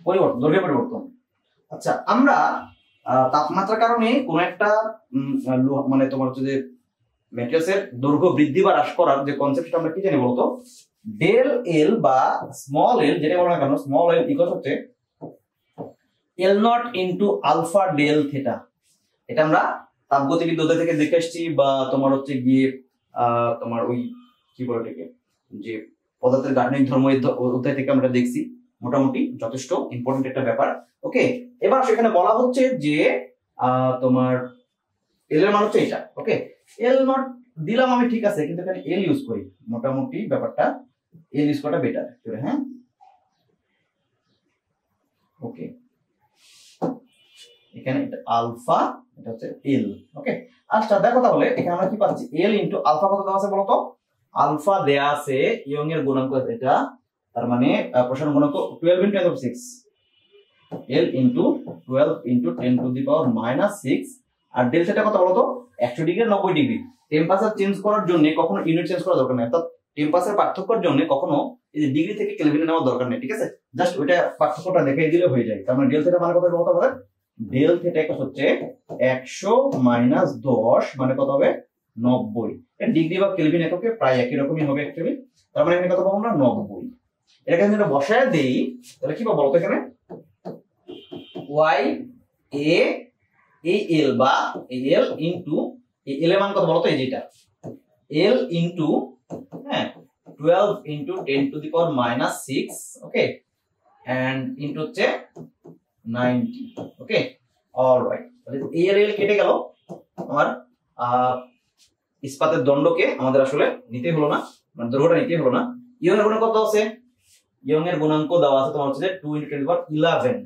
পরিবর্তন, দৈর্ঘ্যের পরিবর্তন। আচ্ছা, আমরা তাপমাত্রার কারণে কোন একটা মানে তোমার হচ্ছে যে ম্যাটেরিয়ালসের দৈর্ঘ্য বৃদ্ধি বা হ্রাস করার যে কনসেপ্টটা আমরা কি জানি বলতো, ডেল এল বা স্মল এল, যেটা বলা কেন স্মল এল ইকুয়াল হচ্ছে L0 into alpha del theta. এটা আমরা তাপগতিবিদ অধ্যায় থেকে দেখে আসছি, বা তোমার হচ্ছে গিয়ে তোমার ওই কি বলে এটাকে, যে পদার্থের গাঠনিক ধর্ম অধ্যায় থেকে আমরা দেখছি। মোটামুটি যথেষ্ট ইম্পর্টেন্ট একটা ব্যাপার। ওকে, এবার সেখানে বলা হচ্ছে যে তোমার এল এর মান হচ্ছে এটা। ওকে, L0 দিলাম আমি, ঠিক আছে, কিন্তু এখানে এল ইউজ করি, মোটামুটি ব্যাপারটা এল ইউজ করাটা বেটার। হ্যাঁ, ওকে, এখানে এটা আলফা, এটা হচ্ছে এল। ওকে, আচ্ছা দেখো তাহলে এখানে আমরা কি পাচ্ছি, এল ইনটু আলফা কত দেওয়া আছে বলতো, আলফা দেয়া আছে ইয়ং এর গুণাঙ্ক এটা, তার মানে প্রসারণ গুণাঙ্ক 12 × 10⁶, L ইনটু 12 × 10⁻⁻6, আর ডেল থিটা কত বলতো 100 ডিগ্রি 90 ডিগ্রি। টেম্পারেচার চেঞ্জ করার জন্য কখনো ইউনিট চেঞ্জ করা দরকার নেই, অর্থাৎ টেম্পারেচার পার্থক্যের জন্য কখনো এই যে ডিগ্রি থেকে কেলভিনে নেওয়ার দরকার নেই। ঠিক আছে, জাস্ট ওইটা পার্থক্যটা দেখিয়ে দিলে হয়ে যায়। তার মানে ডেল থিটা মানে কত বলতে হবে, ডেল থিটা হচ্ছে 100 - 10 মানে কত হবে 90। এর ডিগ্রি বা কেলভিন এককে প্রায় একই রকমই হবে অ্যাকচুয়ালি। তার মানে এখানে কত পাবো আমরা 90। এটাকে যদি আমরা বসায় দেই তাহলে কি পাবো বলতো, এখানে y a এই এল বা এল ইনটু এল এর মান কত বলতো, এই যেটা l into 12 × 10⁻⁻6, okay, and into হচ্ছে 90। ওকে, অলরাইট, তাহলে এল এল কেটে গেল আমার, ইস্পাতের দণ্ডকে আমাদের আসলে নিতে হলো না, মানে দৈর্ঘ্যটা নিতে হলো না। ইয়ং এর গুণাঙ্ক কত আছে, ইয়ং এর গুণাঙ্ক দেওয়া আছে তোমার হচ্ছে 2 × 10⁻11,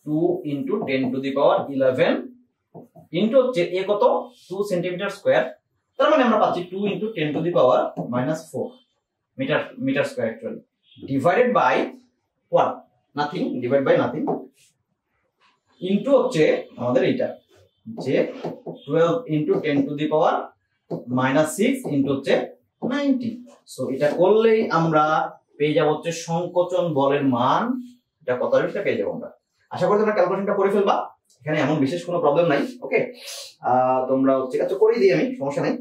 2 × 10⁻11 ইনটু হচ্ছে এ কত 2 সেন্টিমিটার স্কয়ার। তার মানে আমরা পাচ্ছি 2 × 10⁻⁻4 metre square actually, divided by what, nothing, divide by nothing, into হচ্ছে আমাদের এটা যে 12 × 10⁻⁻6 ইনটু হচ্ছে 90। সো এটা করলেই আমরা পেয়ে যাব হচ্ছে সংকোচন বলের মান, এটা কত হবে সেটা পেয়ে যাবো আমরা। আশা করি তোমরা ক্যালকুলেশনটা করে ফেলবা, এখানে এমন বিশেষ কোনো প্রবলেম নাই। ওকে, তোমরা ঠিক আছে করেই দিই আমি, সমস্যা নাই।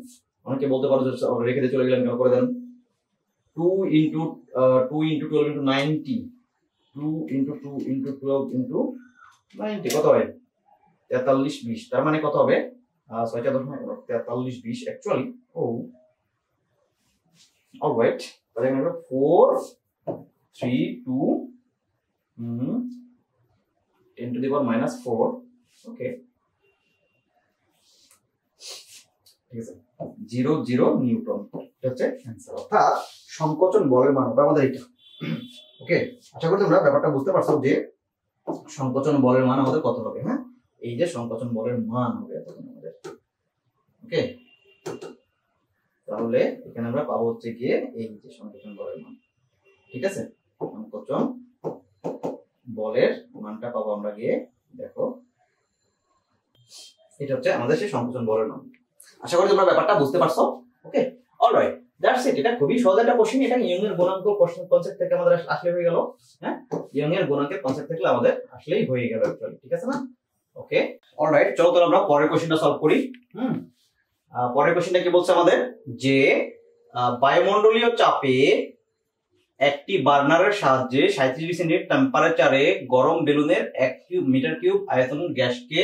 অনেকে বলতে পারো যে রেখে দিয়ে চলে গেলেন, কেন করে দেন। 2 × 12 × 90, 2 × 2 × 12 × 90 কত হয় 43 20। তার মানে কত হবে 6.43 20 অ্যাকচুয়ালি। ও অলরাইট, তাহলে আমরা 4 3 2 10⁻⁻4, ওকে, ঠিক আছে, 0 0 নিউটন, এটা হচ্ছে অ্যানসার। অর্থাৎ সংকোচন বলের মান হবে আমাদের এটা। ওকে, আশা করি তোমরা ব্যাপারটা বুঝতে পারছো যে সংকোচন বলের মান আমাদের কত হবে। হ্যাঁ, এই যে সংকোচন বলের মান হবে এতক্ষণ আমাদের। ওকে, তাহলে এখানে আমরা পাবো হচ্ছে গিয়ে এই যে সংকোচন বলের মান। ঠিক আছে, সংকোচন বলের মানটা পাবো আমরা গিয়ে, দেখো এটা হচ্ছে আমাদের সেই সংকোচন বলের মান। আশা করি তোমরা ব্যাপারটা বুঝতে পারছো। ওকে, অলরাইট, দ্যাটস ইট। এটা খুবই সহজ একটা কোশ্চেন, এটা ইয়ং এর গুণাঙ্ক কনসেপ্ট থেকে আমাদের আসলে হয়ে গেল। হ্যাঁ, ইয়ং এর গুণাঙ্কের কনসেপ্ট থেকে আমাদের আসলেই হয়ে গেল অ্যাকচুয়ালি। ঠিক আছে না? ওকে, অলরাইট, চলো তাহলে আমরা পরের কোশ্চেনটা সলভ করি। পরের কোশ্চেনটা কি বলছে আমাদের, যে বায়ুমণ্ডলীয় চাপে একটি বার্নারের সাহায্যে 37 ডিগ্রি সেন্টিগ্রেড টেম্পারেচারে গরম বেলুনের 1 মিটার কিউব আয়তনের গ্যাসকে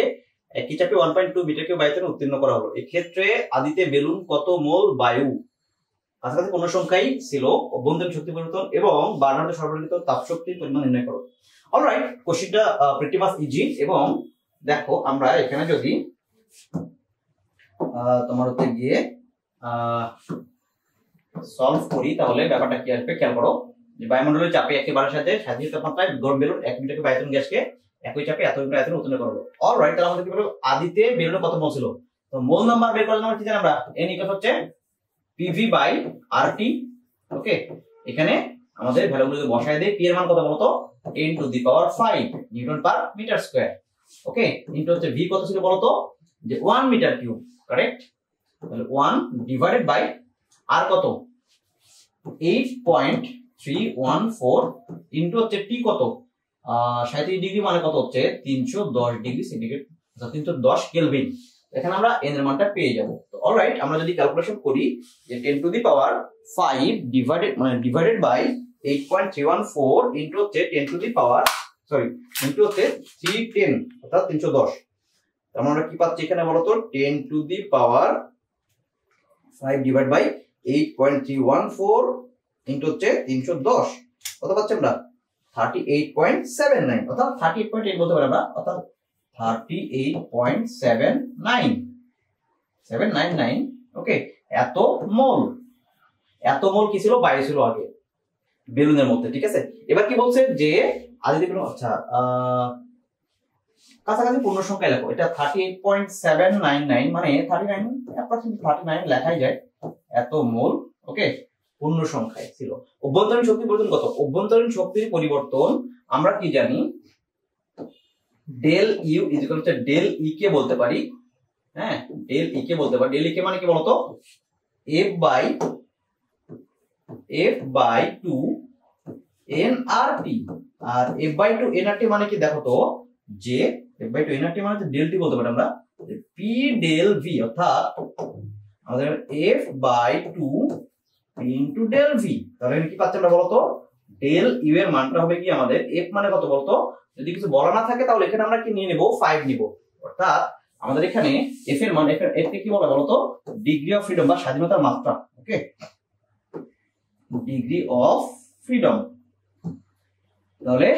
একই চাপে 1.2 মিটার কিউব আয়তনে উত্তীর্ণ করা হলো। এক্ষেত্রে আদিতে বেলুন কত মোল বায়ু, কাছাকাছি পূর্ণ সংখ্যাই ছিল, অভ্যন্তরীণ শক্তি পরিবর্তন এবং বার্নারে সরবরাহিত তাপ শক্তির পরিমাণ নির্ণয় করো। অলরাইট, কোশ্চেনটা প্রিটি মাচ ইজি। এবং দেখো আমরা এখানে যদি তোমার হচ্ছে গিয়ে সলভ করি তাহলে ব্যাপারটা কি আসবে খেয়াল করো, যে বায়ুমণ্ডলের চাপে একেবারে সাথে স্বাধীন তাপমাত্রায় গরম বেলুন 1 মিটার কিউব আয়তন গ্যাসকে একই চাপে এত মিটার আয়তনে উত্তীর্ণ করলো। অলরাইট, তাহলে আমাদের কি বলবো, আদিতে বেলুনে কত মোল ছিল, তো মোল নাম্বার বের করার জন্য কি জানি আমরা, n ইকুয়াল হচ্ছে PV বাই RT। ওকে, এখানে আমাদের ভ্যালুগুলো যদি বসায় দেই, p এর মান কত বলতো 10 to the power 5 newton per metre square. Okay, into হচ্ছে v কত ছিল বলতো, যে 1 মিটার কিউব, কারেক্ট। তাহলে 1 ডিভাইডেড বাই r কত 8.314 ইনটু হচ্ছে t কত 37 ডিগ্রি, মানে কত হচ্ছে 310 ডিগ্রি সেন্টিগ্রেড, 310 কেলভিন। এখানে আমরা n এর মানটা পেয়ে যাব। তো অলরাইট, আমরা যদি ক্যালকুলেশন করি যে 10 to the power 5 divided by 8.314 into হচ্ছে 10 টু দি পাওয়ার ইনটু হচ্ছে 310 অর্থাৎ 310। তার মানে আমরা কি পাচ্ছি এখানে বলতো, 10 to the power 5 divide by 8.314 into হচ্ছে 310, কত পাচ্ছি আমরা 38.79, অর্থাৎ 38.8 বলতে পারি আমরা, অর্থাৎ 38.799। ওকে, এত মোল কি ছিল, বায়ু ছিল আগে বেলুনের মধ্যে। ঠিক আছে, এবার কি বলছে যে আদিতে বেলুন, আচ্ছা কাছাকাছি পূর্ণ সংখ্যা লেখো। এটা 38.799 মানে 39 লেখাই যায়, এত মোল। ওকে, পূর্ণ সংখ্যায় ছিল। অভ্যন্তরীণ শক্তি পরিবর্তন কত, অভ্যন্তরীণ শক্তির পরিবর্তন আমরা কি জানি, del u equal to del e কে বলতে পারি। হ্যাঁ, ডেল ই কে বলতে পারি। ডেল ই কে মানে কি বলতো, f বাই 2 nRT। আর f বাই 2 nRT মানে কি দেখো তো, যে f বাই 2 nRT মানে ডেল টি বলতে পারি আমরা, p ডেল v, অর্থাৎ আমাদের f by 2 into del v। তাহলে কি পাচ্ছি আমরা বলতো, ডেল ইউ এর মানটা হবে কি আমাদের, f মানে কত বলতো, যদি কিছু বলা না থাকে তাহলে এখানে আমরা কি নিয়ে নেব, 5 নিব। অর্থাৎ আমাদের এখানে f এর মান, f কে কি বলা বলতো, ডিগ্রি অফ ফ্রিডম বা স্বাধীনতার মাত্রা। ওকে, ডিগ্রি অফ ফ্রিডম। তাহলে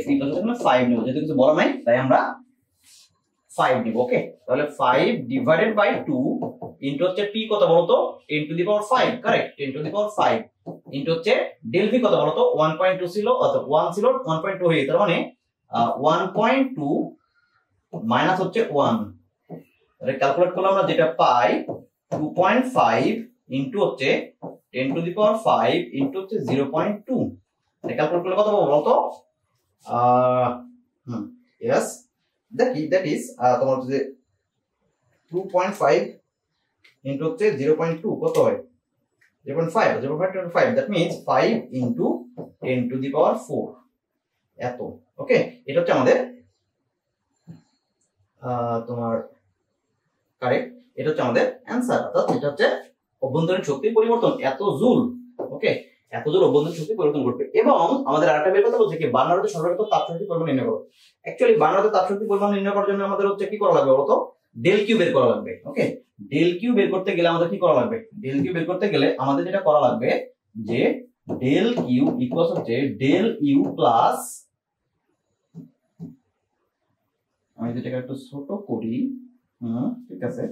f ইকুয়াল টু 5 নিব, যেহেতু কিছু বলা নাই তাই আমরা 5 নিব। ওকে, তাহলে 5 ডিভাইডেড বাই 2 ইনটু হচ্ছে p কত বলতো 10 to the power 5, correct, 10 to the power 5 into হচ্ছে ডেল v কত বলতো 1.2 ছিল, অর্থাৎ 1 ছিল 1.2 হয়ে, তার মানে 1.2 মাইনাস হচ্ছে 1। তাহলে ক্যালকুলেট করলে আমরা যেটা পাই 2.5 ইনটু হচ্ছে 10 টু দি পাওয়ার 5 ইনটু হচ্ছে 0.2। ক্যালকুলেট করলে কত পাবো বলতো, यस that is তোমার হচ্ছে 2.5 ইনটু হচ্ছে 0.2 কত হয় 0.5 that means 5 into 10 to the power 4 এত। ওকে, এটা হচ্ছে আমাদের তোমার কারেক্ট, এটা হচ্ছে আমাদের অ্যানসার। অর্থাৎ এটা হচ্ছে অভ্যন্তরীণ শক্তির পরিবর্তন এত জুল। ওকে, এত জুল অভ্যন্তরীণ শক্তি পরিবর্তন ঘটবে। এবং আমাদের আরেকটা বের কথা বলছে কি, বার্নারতে সরবরাহিত তাপ শক্তি পরিমাণ নির্ণয় করো। অ্যাকচুয়ালি বার্নারতে তাপ শক্তি পরিমাণ নির্ণয় করার জন্য আমাদের হচ্ছে কি করা লাগবে বলতো, ডেল কিউ বের করা লাগবে। ওকে, ডেল কিউ বের করতে গেলে আমাদের কি করা লাগবে, ডেল কিউ বের করতে গেলে আমাদের যেটা করা লাগবে যে ডেল কিউ ইকুয়ালস হচ্ছে ডেল ইউ প্লাস, আমি যেটাকে একটু ছোট করি, ঠিক আছে,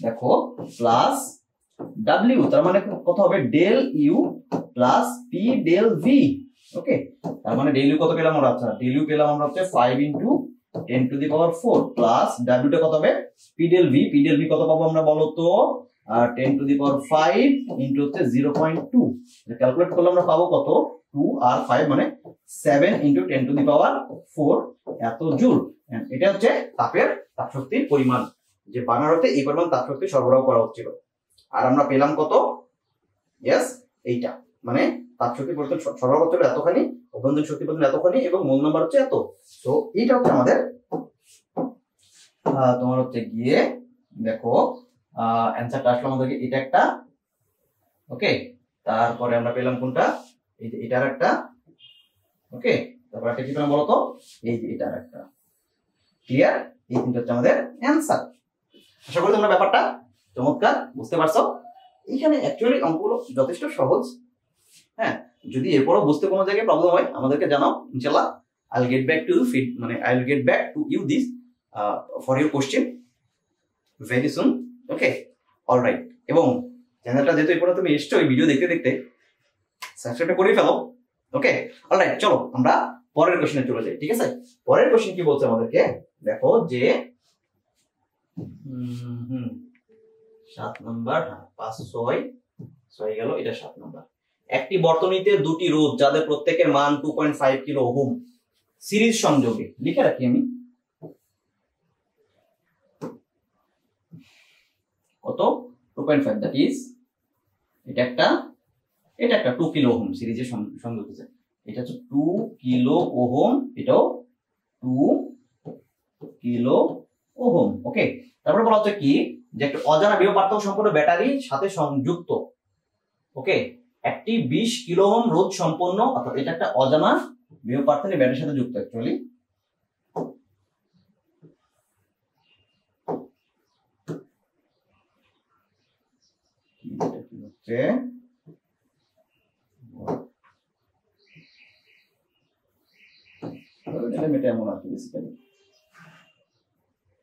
দেখো প্লাস ডাব্লিউ, তার মানে কত হবে del u plus p del v. Okay, তার মানে ডেল ইউ কত পেলাম আমরা, আচ্ছা ডেল ইউ পেলাম আমরা হচ্ছে 5 into 10 to the power 4 plus W টা কত হবে পি ডেল ভি কত পাবো আমরা বলো তো, 10 টু দি পাওয়ার 5 ইনটু হচ্ছে 0.2। ক্যালকুলেট করলে আমরা পাবো কত, 2 আর 5 মানে 7 ইনটু 10 টু দি পাওয়ার 4 এত জুল। এটা হচ্ছে তাপের তাপশক্তির পরিমাণ, যে বার্নারতে এই পরিমাণ তাপশক্তি সরবরাহ করা হচ্ছিল। আর আমরা পেলাম কত, यस এইটা, মানে তাপশক্তি পরিবর্তন সরবরাহ করতে হলো এতখানি, অভ্যন্তরীণ শক্তি পরিবর্তন এতখানি এবং মোল নাম্বার হচ্ছে এত। তো এইটা হচ্ছে আমাদের তোমার হচ্ছে গিয়ে দেখো অ্যানসারটা আসলে আমাদেরকে এটা একটা। ওকে, তারপরে আমরা পেলাম কোনটা, এই যে এটার একটা। ওকে, তারপর একটা কি পেলাম বলতো, এই যে এটার একটা। ক্লিয়ার? এই তিনটা হচ্ছে আমাদের অ্যান্সার। আশা করি তোমরা ব্যাপারটা চমৎকার বুঝতে পারছো। এইখানে অ্যাকচুয়ালি অঙ্কগুলো যথেষ্ট সহজ। হ্যাঁ, যদি এরপরও বুঝতে কোনো জায়গায় প্রবলেম হয় আমাদেরকে জানাও, ইনশাআল্লাহ I'll get back to you I'll get back to you this for your question very soon. Okay, alright. এবং চ্যানেলটা যেহেতু এরপরে তুমি এসছো এই ভিডিও দেখতে দেখতে সাবস্ক্রাইব করে ফেলো। ওকে, অলরাইট, চলো আমরা পরের কোশ্চেনে চলে যাই। ঠিক আছে, পরের কোশ্চেন কি বলছে আমাদেরকে দেখো যে 7 নাম্বার, 5 6 গেল, এটা 7 নাম্বার। একটি বর্তনীতে দুটি রোধ যাদের প্রত্যেকের মান 2.5 কিলো ওহম সিরিজ সংযোগে, লিখে রাখি আমি, কত 2.5, দ্যাট ইজ এটা একটা 2 কিলো ওহম সিরিজে সংযোগ আছে। এটা হচ্ছে 2 কিলো ওহম, এটাও 2 কিলো ওহম। ওকে, তারপরে বলা হচ্ছে কি যে একটা অজানা বিভব পার্থক্য সম্পন্ন ব্যাটারির সাথে সংযুক্ত। ওকে, একটি 20 কিলো ওহম রোধ সম্পন্ন, অর্থাৎ এটা একটা অজানা বিভব পার্থক্য ব্যাটারির সাথে যুক্ত। অ্যাকচুয়ালি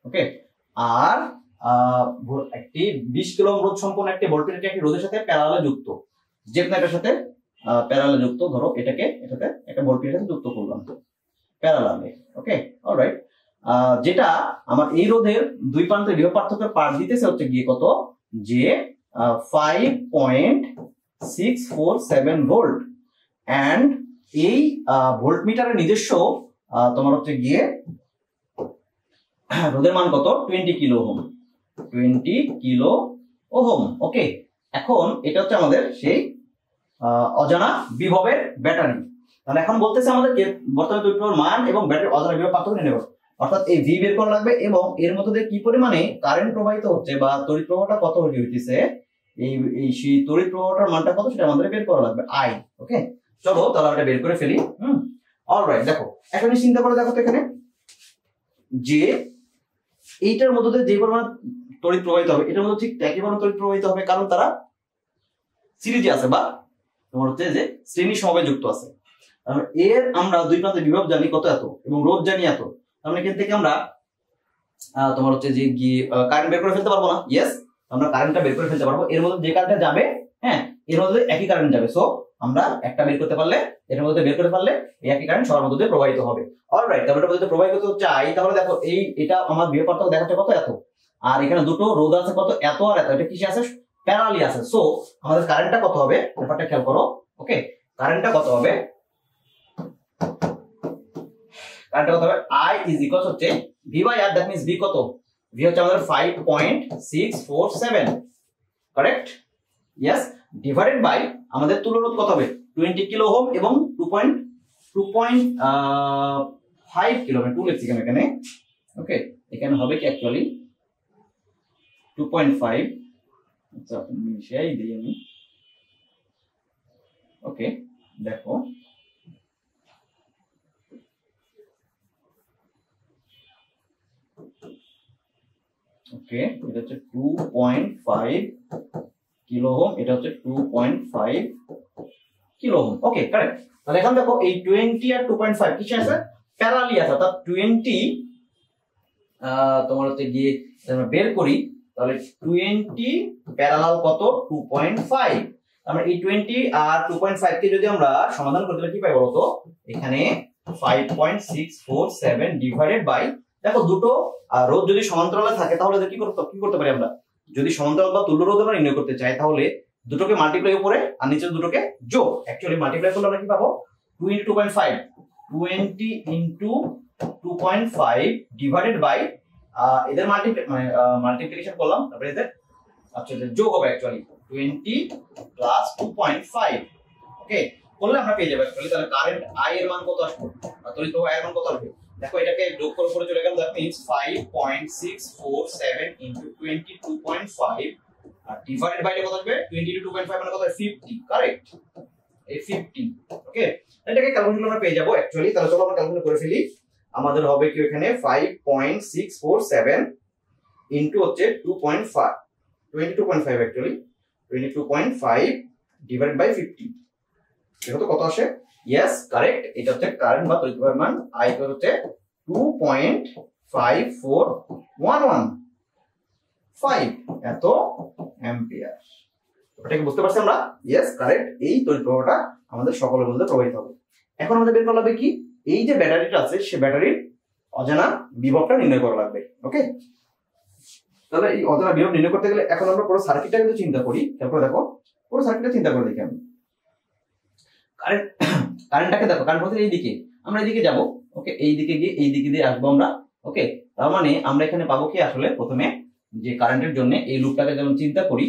ওকে, আর একটি 20 কিলো ওহম রোধ সম্পন্ন একটি ভোল্টমিটার একটি রোধের সাথে প্যারালালে যুক্ত, যে কোনো একটার সাথে প্যারালালে যুক্ত। ধরো এটাতে একটা ভোল্টমিটার সাথে যুক্ত করলাম প্যারালালে। ওকে, অলরাইট, যেটা আমার এই রোধের দুই প্রান্তের বিভব পার্থক্যের পার দিতেছে হচ্ছে গিয়ে কত, যে 5.647 ভোল্ট। এন্ড এই ভোল্টমিটারের নিজস্ব তোমার হচ্ছে গিয়ে রোধের মান কত, 20 কিলো ওহম, 20 কিলো ওহম। ওকে, এখন এটা হচ্ছে আমাদের সেই অজানা বিভবের ব্যাটারি। তাহলে এখন বলতেছে আমাদেরকে বর্তমানে তড়িৎ প্রবাহের মান এবং ব্যাটারির অজানা বিভব পার্থক্য নির্ণয় করো। অর্থাৎ এই ভি বের করা লাগবে এবং এর মধ্যে দিয়ে কি পরিমাণে কারেন্ট প্রবাহিত হচ্ছে বা তড়িৎ প্রবাহটা কত হইতেছে, এই সেই তড়িৎ প্রবাহটার মানটা কত সেটা আমাদের বের করা লাগবে, আই। ওকে, চলো তাহলে আমরা বের করে ফেলি। অলরাইট, দেখো এখন চিন্তা করে দেখো তো এখানে যে এইটার মধ্যে দিয়ে যে পরিমাণ তড়িৎ প্রবাহিত হবে এটার মধ্যে ঠিক একই পরিমাণ তড়িৎ প্রবাহিত হবে, কারণ তারা সিরিজে আছে বা তোমার হচ্ছে যে শ্রেণী সমবায়ে যুক্ত আছে। এর আমরা দুই প্রান্তের বিভব জানি কত, এত, এবং রোধ জানি এত। তাহলে এখান থেকে আমরা তোমার হচ্ছে যে কারেন্ট বের করে ফেলতে পারবো না? ইয়েস, আমরা কারেন্টটা বের করে ফেলতে পারবো। এর মধ্যে যে কারেন্টটা যাবে, হ্যাঁ, এর মধ্যে একই কারেন্ট যাবে। সো আমরা একটা বের করতে পারলে, এর মধ্যে বের করে পারলে এই একই কারেন্ট সবার মধ্যে প্রবাহিত হবে। অলরাইট, তাহলে এটা মধ্যে প্রবাহিত হচ্ছে আই। তাহলে দেখো এটা আমার বিভব পার্থক্য দেখাচ্ছে কত, এত, আর এখানে দুটো রোধ আছে কত, এত আর এত, এটা কিসে আছে, প্যারালালি আছে। সো আমাদের কারেন্টটা কত হবে, ব্যাপারটা খেয়াল করো। ওকে, কারেন্টটা কত হবে, কারেন্টটা কত হবে, I is equals হচ্ছে V by R, that means V কত, V হচ্ছে আমাদের 5.647, কারেক্ট? ইয়েস, ডিভাইডেড বাই আমাদের তুল্যরোধ কত হবে, 20 কিলো ওহম এবং 2.5 কিলো ওহম, 2 লিখছি এখানে। ওকে, এখানে হবে কি অ্যাকচুয়ালি 2.5, আচ্ছা মিশাই দিই আমি। ওকে, দেখো ওকে, এটা হচ্ছে 2.5 কিলো ওহম, এটা হচ্ছে 2.5 কিলো ওহম। ওকে, কারেক্ট। তাহলে এখন দেখো এই 20 আর 2.5 কিসে আছে, প্যারালালি আছে। অর্থাৎ 20 তোমার হচ্ছে গিয়ে বের করি, তাহলে 20 প্যারালাল কত, 2.5। আমরা এই 20 আর 2.5 কে যদি আমরা সমাধান করতে কি পাই বলতো, এখানে 5.647 ডিভাইডেড বাই, দেখো দুটো রোধ যদি সমান্তরালে থাকে তাহলে কি করতে পারি আমরা, যদি সমান্তরাল বা তুল্য রোধ আমরা নির্ণয় করতে চাই তাহলে দুটোকে মাল্টিপ্লাই উপরে আর নিচে দুটোকে যোগ। অ্যাকচুয়ালি মাল্টিপ্লাই করলে আমরা কি পাবো, 2 × 2.5, 20 × 2.5 ডিভাইডেড বাই এদের মাল্টিপ্লিকেশন করলাম, তারপরে এদের আচ্ছা যোগ হবে অ্যাকচুয়ালি 20 প্লাস 2.5। ওকে, করলে আমরা পেয়ে যাবো অ্যাকচুয়ালি। তাহলে কারেন্ট আই এর মান কত আসবে, আর তড়িৎ প্রবাহ এর মান কত আসবে, দেখো এটাকে যোগ করে পরে চলে গেল, দ্যাট মিন্স 5.647 × 22.5 আর ডিভাইডেড বাই কত আসবে, 20 × 2.5 মানে কত, 50, কারেক্ট? এই 50। ওকে, এটাকে ক্যালকুলেশন আমরা পেয়ে যাবো অ্যাকচুয়ালি। তাহলে চলো আমরা ক্যালকুলেট করে ফেলি। আমাদের হবে কি এখানে 5.647 ইনটু হচ্ছে 2.5 22.5 অ্যাকচুয়ালি 22.5 ডিভাইড বাই 50 দেখো তো কত আসে ইয়েস কারেক্ট এটা হচ্ছে কারেন্ট বা তড়িৎ প্রবাহের মান I হচ্ছে 2.54115 এত অ্যাম্পিয়ার এটা কি বুঝতে পারছি আমরা ইয়েস কারেক্ট এই তড়িৎ প্রবাহটা আমাদের সকলের মধ্যে প্রবাহিত হবে এখন আমাদের বের করা লাগবে কি এই যে ব্যাটারিটা আছে সে ব্যাটারির অজানা বিভবটা নির্ণয় করা লাগবে ওকে তাহলে এই অজানা বিভব নির্ণয় করতে গেলে এখন আমরা পুরো সার্কিটটা কিন্তু চিন্তা করি তারপর দেখো পুরো সার্কিটটা চিন্তা করে দেখি আমি কারেন্টটাকে দেখো কারেন্ট বলতে এই দিকে আমরা এইদিকে যাব ওকে এই দিকে গিয়ে এই দিকে দিয়ে আসবো আমরা ওকে তার মানে আমরা এখানে পাবো কি আসলে প্রথমে যে কারেন্টের জন্য এই লুপটাকে যখন চিন্তা করি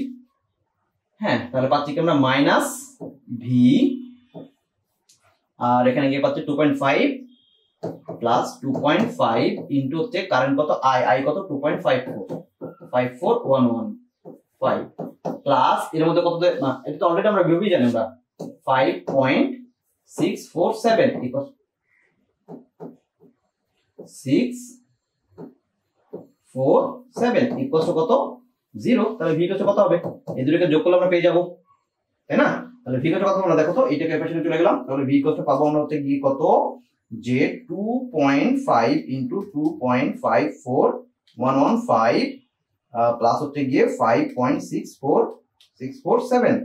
হ্যাঁ তাহলে পাচ্ছি কি আমরা মাইনাস ভি আর এখানে গিয়ে পাচ্ছি 2.5 প্লাস 2.5 ইনটু হচ্ছে কারেন্ট কত আই কত 2.54 প্লাস এর মধ্যে কত না এটা তো অলরেডি আমরা বিভবই জানি আমরা 5.647 ইকুয়াল 647 ইকুয়াল টু কত 0 তাহলে ভি কত হবে এই দুটোকে যোগ করলে আমরা পেয়ে যাব তাই না তাহলে ভি কত আমরা দেখো তো এইটাকে এর পাশে চলে গেলাম তাহলে ভি কত পাবো আমরা হচ্ছে কি কত যে 2.5 ইনটু 2.54115 প্লাস হচ্ছে গিয়ে 5.64647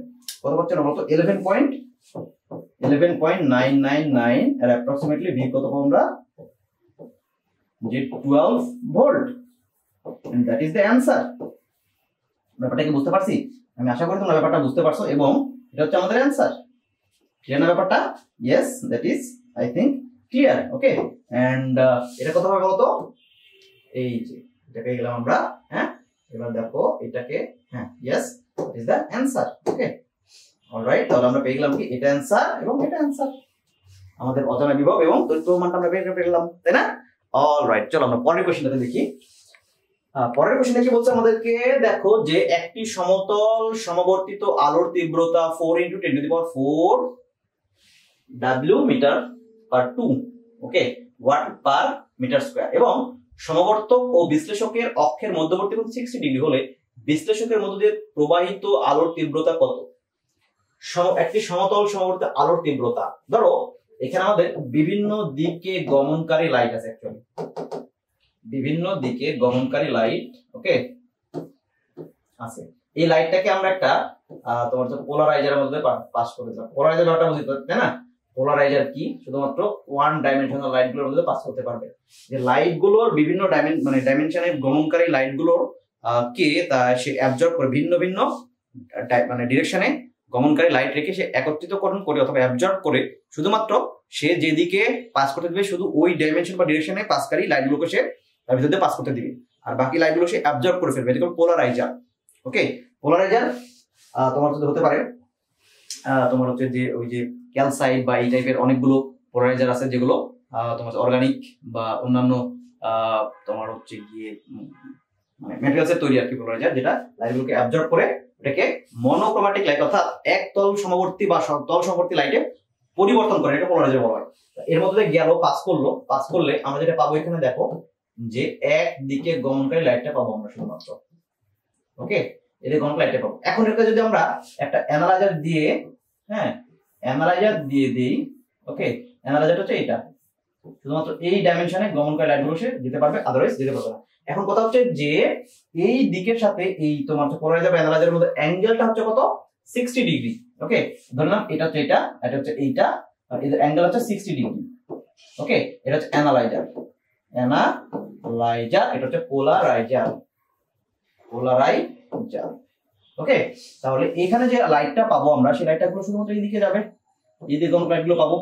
কত পাচ্ছেন আমরা তো 11.999 আর অ্যাপ্রক্সিমেটলি ভি কত পাবো আমরা যে 12 volt and that is the answer ব্যাপারটা কি বুঝতে পারছি আমি আশা করি তোমরা ব্যাপারটা বুঝতে পারছো এবং এটা হচ্ছে আমাদের অ্যানসার ক্লিয়ার না ব্যাপারটা yes that is I think clear okay and এটা কত হবে বলতো এই যে এটা পেয়ে গেলাম আমরা হ্যাঁ এবার দেখো এটাকে হ্যাঁ yes is the answer okay alright তাহলে আমরা পেয়ে গেলাম কি এটা অ্যানসার এবং এটা অ্যানসার আমাদের অজানা বিভব এবং তড়িৎ প্রবাহ মানটা আমরা বের করে পেলাম তাই না অলরাইট চলো আমরা পরের কোশ্চেনটাতে দেখি পরের কোশ্চেনে কি বলছে আমাদেরকে দেখো যে একটি সমতল সমবর্তিত আলোর তীব্রতা 4 × 10⁴ W মিটার পার 2 ওকে ওয়াট পার মিটার স্কয়ার এবং সমবর্তক ও বিশ্লেষকের অক্ষের মধ্যবর্তী কোণ 60 ডিগ্রি হলে বিশ্লেষকের মধ্য দিয়ে প্রবাহিত আলোর তীব্রতা কত একটি সমতল সমবর্তিত আলোর তীব্রতা ধরো এখানে আমাদের বিভিন্ন দিকে গমনকারী লাইট আছে অ্যাকচুয়ালি বিভিন্ন দিকে গমনকারী লাইট ওকে আছে এই লাইটটাকে আমরা একটা তোমার যে পোলারাইজারের মধ্যে পাস করে দিলাম পোলারাইজার ব্যাপারটা বুঝতে তাই না পোলারাইজার কি শুধুমাত্র ওয়ান ডাইমেনশনাল লাইটগুলোর মধ্যে পাস করতে পারবে যে লাইটগুলোর বিভিন্ন ডাইমেনশনের গমনকারী লাইটগুলোর কে তা সে অ্যাবজর্ব করে ভিন্ন ভিন্ন মানে ডিরেকশনে গমনকারী লাইট রেখে সে একত্রিতকরণ করে অথবা অ্যাবজর্ব করে শুধুমাত্র সে যেদিকে পাস করতে দিবে শুধু ওই ডাইমেনশন বা ডিরেকশনে পাসকারী লাইটগুলোকে সে তার ভিতর দিয়ে পাস করতে দিবে আর বাকি লাইটগুলো সে অ্যাবজর্ব করে ফেলবে এটা পোলারাইজার ওকে পোলারাইজার তোমার যদি হতে পারে তোমার হচ্ছে যে ওই যে ক্যালসাইট বা এই টাইপের অনেকগুলো পোলারাইজার আছে যেগুলো তোমার অর্গানিক বা অন্যান্য তোমার হচ্ছে গিয়ে মানে ম্যাটেরিয়ালসের তৈরি আর কি পোলারাইজার যেটা লাইটগুলোকে অ্যাবজর্ব করে এটাকে মনোক্রোম্যাটিক লাইট অর্থাৎ একতল সমবর্তী বা তল সমবর্তী লাইটে পরিবর্তন করে এটা পোলারাইজার বলা হয় এর মধ্যে গেল পাস করলে আমরা যেটা পাবো এখানে দেখো যে একদিকে গমনকারী লাইটটা পাবো আমরা শুধুমাত্র ওকে এদিকে গমনকারী লাইটটা পাবো এখন এটা যদি আমরা একটা অ্যানালাইজার দিয়ে হ্যাঁ অ্যানালাইজার দিয়ে দিই ওকে অ্যানালাইজার হচ্ছে এটা শুধুমাত্র এই ডাইমেনশনে গমনকারী লাইটগুলো সে যেতে পারবে আদারওয়াইজ যেতে পারবে না এখন কথা হচ্ছে যে এই দিকের সাথে এই তোমার পোলারাইজার বা অ্যানালাইজারের মধ্যে অ্যাঙ্গেলটা হচ্ছে কত 60 ডিগ্রি ওকে ধরলাম এটা হচ্ছে এটা হচ্ছে এইটা আর এর অ্যাঙ্গেল হচ্ছে 60 ডিগ্রি ওকে এটা হচ্ছে অ্যানালাইজার এটা হচ্ছে পোলারাইজার ওকে তাহলে এখানে যে লাইটটা পাবো আমরা সেই লাইটটা গুলো শুধুমাত্র এইদিকে যাবে এইদিকে কোন লাইটগুলো পাবো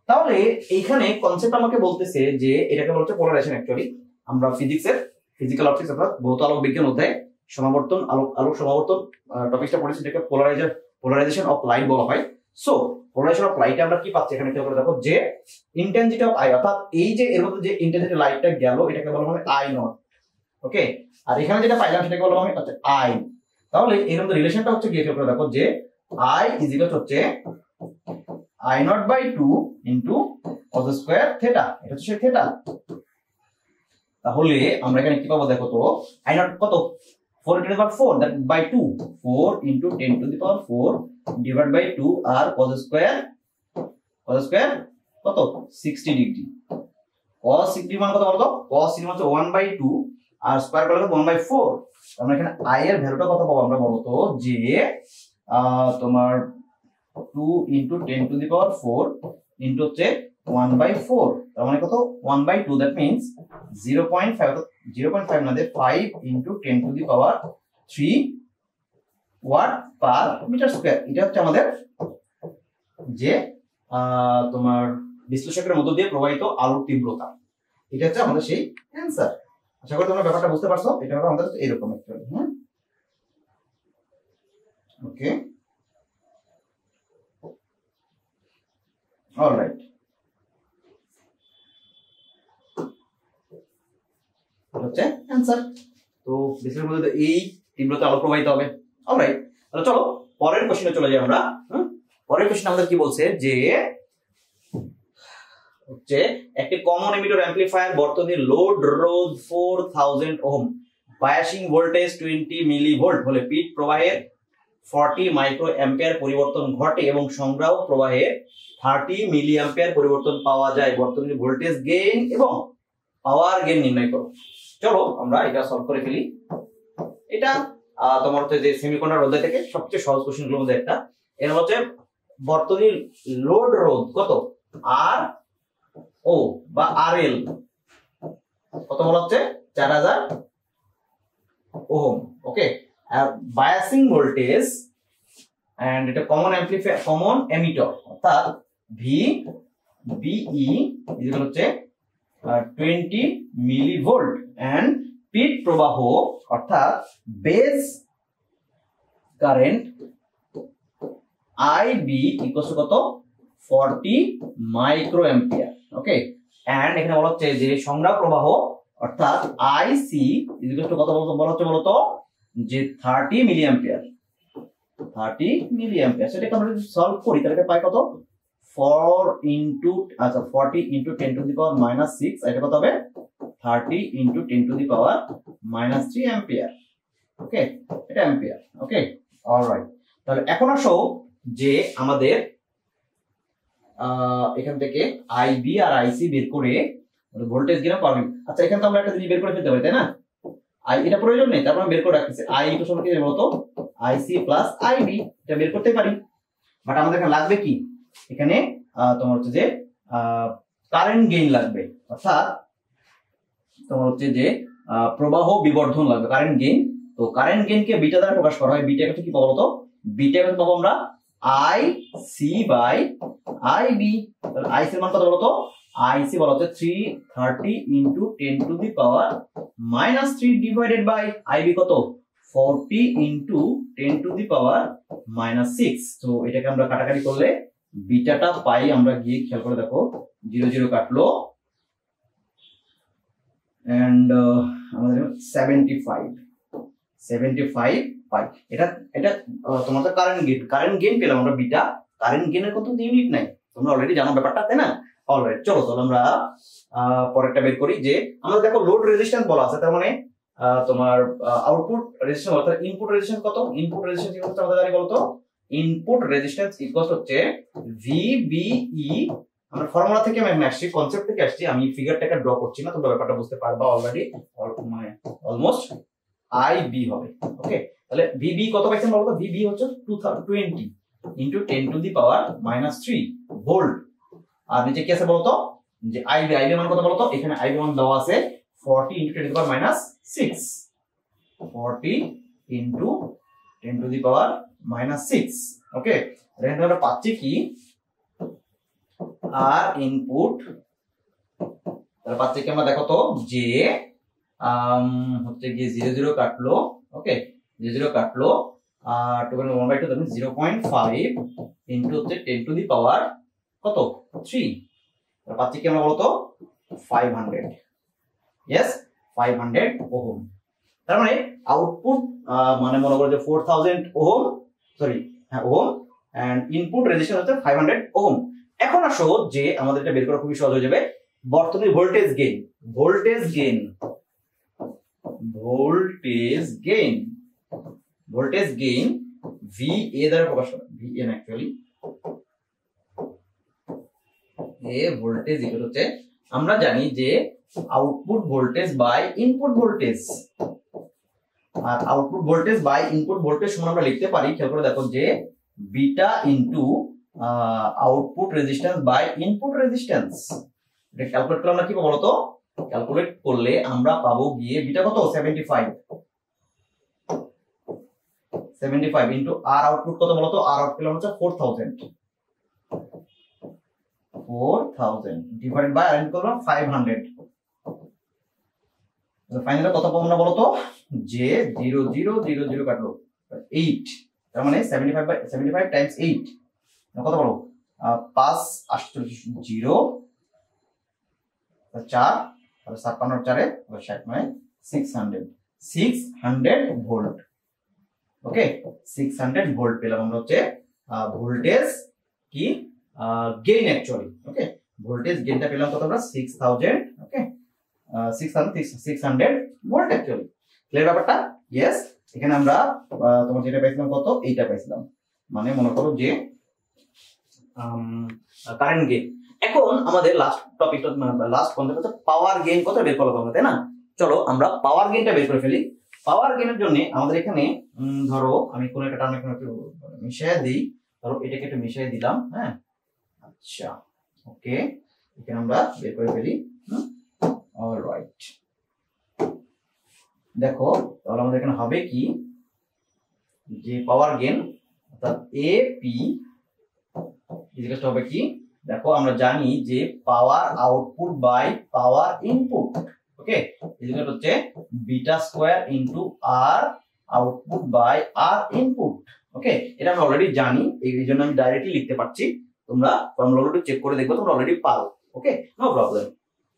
তাহলে এইখানে কনসেপ্ট আমাকে বলতেছে যে এটাকে বলা হচ্ছে পোলারাইজেশন অ্যাকচুয়ালি আমরা ফিজিক্যাল অপটিক্স অর্থাৎ ভৌত আলোক বিজ্ঞান অধ্যায়ে সমাবর্তন আলোক সমাবর্তন টপিকটা পড়েছি যেটাকে পোলারাইজেশন অফ লাইট বলা হয় সো পোলারাইজেশন অফ লাইটে আমরা কি পাচ্ছি এখানে খেয়াল করে দেখো যে ইন্টেন্সিটি অফ আই অর্থাৎ এই যে এর মধ্যে যে ইন্টেন্সিটি লাইটটা গেল এটাকে বলা হবে আই নট ওকে আর এখানে যেটা পাইলাম সেটাকে বলা হবে হচ্ছে আই তাহলে এর মধ্যে রিলেশনটা হচ্ছে কি খেয়াল করে দেখো যে আই ইজ ইকুয়াল হচ্ছে I0/2 into cos square theta এটা হচ্ছে থিটা তাহলে আমরা এখানে কি পাবো দেখো তো, I naught কত 4 into 10 to the power 4 that by 2, 4 into 10 to the power 4 divided by 2 R cos square কত 60 ডিগ্রি। cos 60 মান কত বলো তো, cos 60 মান হচ্ছে 1/2 আর স্কয়ার করলে 1/4। আমরা এখানে i এর ভ্যালুটা কত পাবো আমরা বলো তো, যে তোমার 2 into 10 to the power 4 into হচ্ছে 1/4, তার মানে কত 1/2, that means 0.5 না দে 5 into 10 to the power 3 watt per metre square. এটা হচ্ছে আমাদের যে তোমার বিশ্লেষকের মধ্য দিয়ে প্রবাহিত আলোর তীব্রতা। এটা হচ্ছে আমাদের সেই অ্যানসার। আশা করি তোমরা ব্যাপারটা বুঝতে পারছো। এটা হবে আমাদের এরকম অ্যাকচুয়ালি। হ্যাঁ, ওকে, অলরাইট। হচ্ছে অ্যানসার। তো বিশ্লেষকের মধ্যে এই তীব্রতা আলো প্রবাহিত হবে। অলরাইট, তাহলে চলো পরের কোশ্চেনে চলে যাই আমরা। পরের কোশ্চেন আমাদের কি বলছে, যে হচ্ছে একটি কমন এমিটার অ্যাম্পলিফায়ার বর্তনীর লোড রোধ 4000 ওহম, বায়াসিং ভোল্টেজ 20 মিলিভোল্ট হলে পিট প্রবাহের 40 মাইক্রো অ্যাম্পিয়ার পরিবর্তন ঘটে এবং সংগ্রাহক প্রবাহের 30 মিলি অ্যাম্পিয়ার পরিবর্তন পাওয়া যায়। বর্তনীর ভোল্টেজ গেইন এবং পাওয়ার গেইন নির্ণয় করো। চলো আমরা এটা সলভ করে ফেলি। এটা তোমার হচ্ছে যে সেমিকন্ডাক্টর অধ্যায় থেকে সবচেয়ে সহজ কোশ্চেনগুলোর মধ্যে একটা। এর হচ্ছে বর্তনীর লোড রোধ কত, আর ও বা আর এল কত বলা হচ্ছে 4000 ওহম। ওকে, আর বায়াসিং ভোল্টেজ এন্ড এটা কমন অ্যাম্পলিফায়ার, কমন এমিটার অর্থাৎ ভি বিই ইকুয়াল হচ্ছে 20 মিলিভোল্ট এন্ড পিট প্রবাহ অর্থাৎ বেস কারেন্ট আইবি ইকুয়াল কত 40 মাইক্রো অ্যাম্পিয়ার। ওকে, এন্ড এখানে বলা হচ্ছে যে সংগ্রাহক প্রবাহ অর্থাৎ আইসি ইকুয়াল টু কত বলা হচ্ছে বলতো, যে 30 মিলি অ্যাম্পিয়ার। 30 মিলি অ্যাম্পিয়ার সেটাকে আমরা যদি সলভ করি তাহলে পাই কত 4 ইনটু আচ্ছা 40 ইনটু 10 টু দি পাওয়ার -6, এটা কত হবে 30 into 10 to the power -3 ampere. Okay, এটা অ্যাম্পিয়ার। ওকে, অলরাইট। তাহলে এখন আসো যে আমাদের এখান থেকে আইবি আর আইসি বের করে ভোল্টেজ গেইন পাওয়ার গেইন। আচ্ছা, এখানে তো আমরা একটা জিনিস বের করে ফেলতে পারি, তাই না? আই এটা প্রয়োজন নেই, তারপর আমি বের করে রাখতেছি আই ইকুয়াল টু কি বলতো আইসি প্লাস আইবি, এটা বের করতে পারি। বাট আমাদের এখানে লাগবে কি, এখানে তোমার হচ্ছে যে কারেন্ট গেইন লাগবে, অর্থাৎ তোমার হচ্ছে যে প্রবাহ বিবর্ধন লাগবে, কারেন্ট গেইন। তো কারেন্ট গেইনকে বিটা দ্বারা প্রকাশ করা হয়। বিটা কত কি পাবো বলতো, বিটা কত পাবো আমরা I C by I B. তাহলে আই সি এর মান কত বলতো, আই সি বলা হচ্ছে 330 into 10 to the power -3 divided by I B কত 40 ইনটু 10 টু দি পাওয়ার -6। তো এটাকে আমরা কাটাকাটি করলে বিটাটা পাই আমরা, গিয়ে খেয়াল করে দেখো 0 0 কাটলো এন্ড আমাদের 75 পাই। এটা এটা তোমাদের কারেন্ট গেইন পেলাম আমরা বিটা। কারেন্ট গেইনের কত ইউনিট নাই, তোমরা অলরেডি জানো ব্যাপারটা, তাই না? অলরাইট, চলো তাহলে আমরা পরেরটা বের করি। যে আমাদের দেখো লোড রেজিস্ট্যান্স বলা আছে, তার মানে তোমার আউটপুট রেজিস্ট্যান্স অর্থাৎ ইনপুট রেজিস্ট্যান্স কত, ইনপুট রেজিস্ট্যান্স ইকুয়াল টু আমাদের জানি বলতো, ইনপুট রেজিস্ট্যান্স ইকুয়াল হচ্ছে ভিবিই। আমরা ফর্মুলা থেকে আমি আসছি, কনসেপ্ট থেকে আসছি, আমি ফিগারটাকে ড্র করছি না, তোমরা ব্যাপারটা বুঝতে পারবা অলরেডি, মানে অলমোস্ট আইবি হবে। ওকে, তাহলে ভিবি কত পাইছেন বলতো, ভিবি হচ্ছে 220 into 10 to the power -3 volt. আর নিচে কি আছে বলতো, যে আইবি মান কত বলতো, এখানে আইবি মান দেওয়া আছে 40 into 10 to the power -6, 40 into 10 to the power -6। Okay, এখানে আমরা পাচ্ছি কি, আর ইনপুট তাহলে পাচ্ছি কি আমরা দেখো তো, যে হচ্ছে গিয়ে 0 0 কাটলো। ওকে, 0 0 কাটলো আর 1/2 তাহলে 0.5 ইনটু হচ্ছে 10 টু দি পাওয়ার কত 3, তাহলে পাচ্ছি কি আমরা বলতো 500। Yes, 500 ohm. তার মানে আউটপুট মানে মনে করো যে 4000 ওহম, সরি হ্যাঁ ওহম, এন্ড ইনপুট রেজিস্ট্যান্স হচ্ছে 500 ওহম। এখন আসো যে আমাদের এটা বের করা খুবই সহজ হয়ে যাবে। বর্তনীর voltage gain, voltage gain, voltage gain, voltage gain V A দ্বারা প্রকাশ করা, V N actually A voltage equal হচ্ছে, আমরা জানি যে output voltage by input voltage, আর output voltage by input voltage সমান আমরা লিখতে পারি, খেয়াল করে দেখো, যে beta into output resistance by input resistance. এটা ক্যালকুলেট করলে আমরা কি পাবো বলতো? ক্যালকুলেট করলে আমরা পাবো গিয়ে বিটা কত 75, 75 ইনটু আর আউটপুট কত বলতো? আর আউটপুট হচ্ছে 4000, 4000 ডিভাইডেড বাই আর ইনপুট করলাম 500। ফাইনালি কত পাবো আমরা বলতো? যে 0000 কাটলো 8, তার মানে 75 টাইমস 8 কত বলো? 5 48 0 4 56 4 60 মানে 600 ভোল্ট। ওকে, 600 ভোল্ট পেলাম আমরা হচ্ছে ভোল্টেজ কি গেইন অ্যাকচুয়ালি। ওকে, ভোল্টেজ গেইনটা পেলাম কত আমরা? 6000। ওকে, 600 ভোল্ট অ্যাকচুয়ালি। ক্লিয়ার ব্যাপারটা? ইয়েস। এখানে আমরা তোমার যেটা পাইছিলাম কত? এইটা পাইছিলাম, মানে মনে করো যে কারেন্ট গেইন। এখন আমাদের লাস্ট টপিকটা, লাস্ট কনসেপ্ট হচ্ছে পাওয়ার গেইন কত বের করবো আমরা, তাই না? চলো আমরা পাওয়ার গেইনটা বের করে ফেলি। পাওয়ার গেইনের জন্য আমাদের এখানে ধরো আমি কোন একটা টার্ম এখানে একটু মিশিয়ে দিই, ধরো এটাকে একটু মিশিয়ে দিলাম। হ্যাঁ, আচ্ছা, ওকে, এখানে আমরা বের করে ফেলি। অলরাইট, দেখো তাহলে আমাদের এখানে হবে কি, যে পাওয়ার গেইন অর্থাৎ এপি ইকুয়াল টু হবে কি, দেখো আমরা জানি যে power output by power input. Okay, equal হচ্ছে beta square into R output by R input. Okay, এটা আমরা অলরেডি জানি, এই জন্য আমি ডাইরেক্টলি লিখতে পারছি। তোমরা ফর্মুলা অলরেডি চেক করে দেখবে, তোমরা অলরেডি পারো। ওকে, নো প্রবলেম।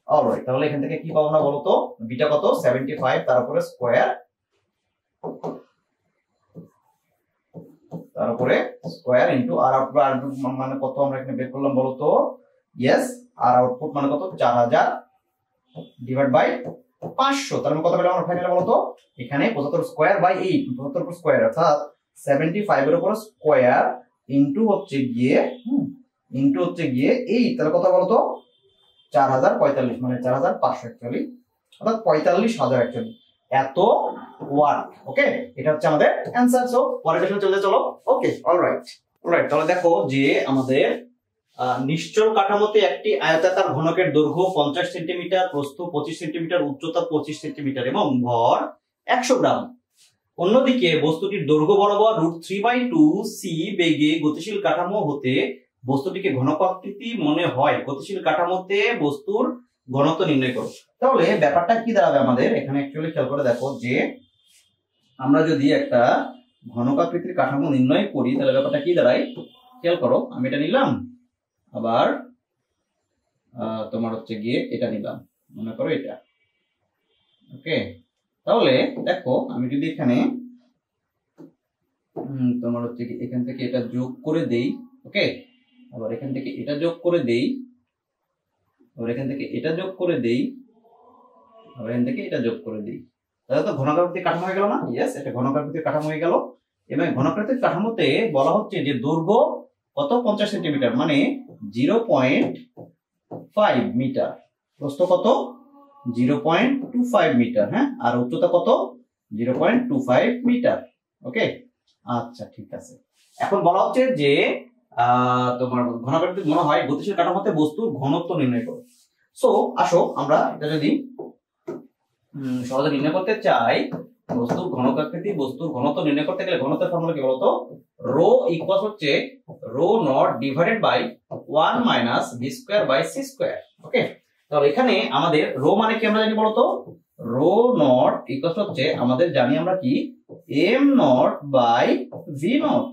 অলরাইট, তাহলে এখান থেকে কি পাবো না বলো তো? বিটা কত? 75, তারপরে স্কয়ার, তারপরে স্কয়ার ইনটু আর আউটপুট মানে কত আমরা এখানে বের করলাম বলো তো? ইয়েস, আর আউটপুট মানে কত? 4000 ডিভাইড বাই 500, তার মানে কত পেলাম আমরা ফাইনালি বলো তো? এখানে 75 স্কয়ার বাই 8, 75 উপর স্কয়ার অর্থাৎ 75 এর উপর স্কয়ার ইনটু হচ্ছে গিয়ে 8, তাহলে কত বলো তো? 4045 মানে 4500 অ্যাকচুয়ালি, অর্থাৎ 45000 অ্যাকচুয়ালি এত ওয়াট। ওকে, এটা হচ্ছে আমাদের অ্যানসার। সো পরের কোশ্চেনে চলে চলো। ওকে, অলরাইট, তাহলে দেখো যে আমাদের নিশ্চল কাঠামোতে একটি আয়তাকার ঘনকের দৈর্ঘ্য 50 সেন্টিমিটার, প্রস্থ 25 সেন্টিমিটার, উচ্চতা 25 সেন্টিমিটার এবং ভর 100 গ্রাম। অন্যদিকে বস্তুটির দৈর্ঘ্য বরাবর √3/2 সি বেগে গতিশীল কাঠামো হতে বস্তুটিকে ঘনকাকৃতি মনে হয়, গতিশীল কাঠামোতে বস্তুর ঘনত্ব নির্ণয় করো। তাহলে ব্যাপারটা কি দাঁড়াবে আমাদের এখানে? অ্যাকচুয়ালি খেয়াল করে দেখো, যে আমরা যদি একটা ঘনকাকৃতির কাঠামো নির্ণয় করি, তাহলে ব্যাপারটা কি দাঁড়ায় খেয়াল করো। আমি এটা নিলাম, আবার তোমার হচ্ছে গিয়ে এটা নিলাম, মনে করো এটা। ওকে, তাহলে দেখো আমি যদি এখানে তোমার হচ্ছে কি এখান থেকে এটা যোগ করে দেই। ওকে, আবার এখান থেকে এটা যোগ করে দেই, আবার এখান থেকে এটা যোগ করে দেই, আবার এখান থেকে এটা যোগ করে দেই, তাহলে তো ঘনকাকৃতির কাঠামো হয়ে গেল না? ইয়েস, এটা ঘনকাকৃতির কাঠামো হয়ে গেল। এবং ঘনকাকৃতির কাঠামোতে বলা হচ্ছে যে দৈর্ঘ্য কত? 50 সেন্টিমিটার মানে 0.5 মিটার, প্রস্থ কত? 0.25 মিটার, হ্যাঁ, আর উচ্চতা কত? 0.25 মিটার। ওকে, আচ্ছা, ঠিক আছে। এখন বলা হচ্ছে যে তোমার ঘনকাকৃতি মনে হয় গতিশীল কাঠামোতে বস্তুর ঘনত্ব নির্ণয় করো। সো আসো আমরা এটা যদি সহজে নির্ণয় করতে চাই, বস্তুর ঘনকাকৃতি, বস্তুর ঘনত্ব নির্ণয় করতে গেলে ঘনত্বের ফর্মুলা কি বলতো? রো ইকুয়াল হচ্ছে rho naught divided by 1 minus v square by C square. Okay, তাহলে এখানে আমাদের রো মানে কি আমরা জানি বলতো? রো নট ইকুয়াল হচ্ছে আমাদের জানি আমরা কি M not by V not.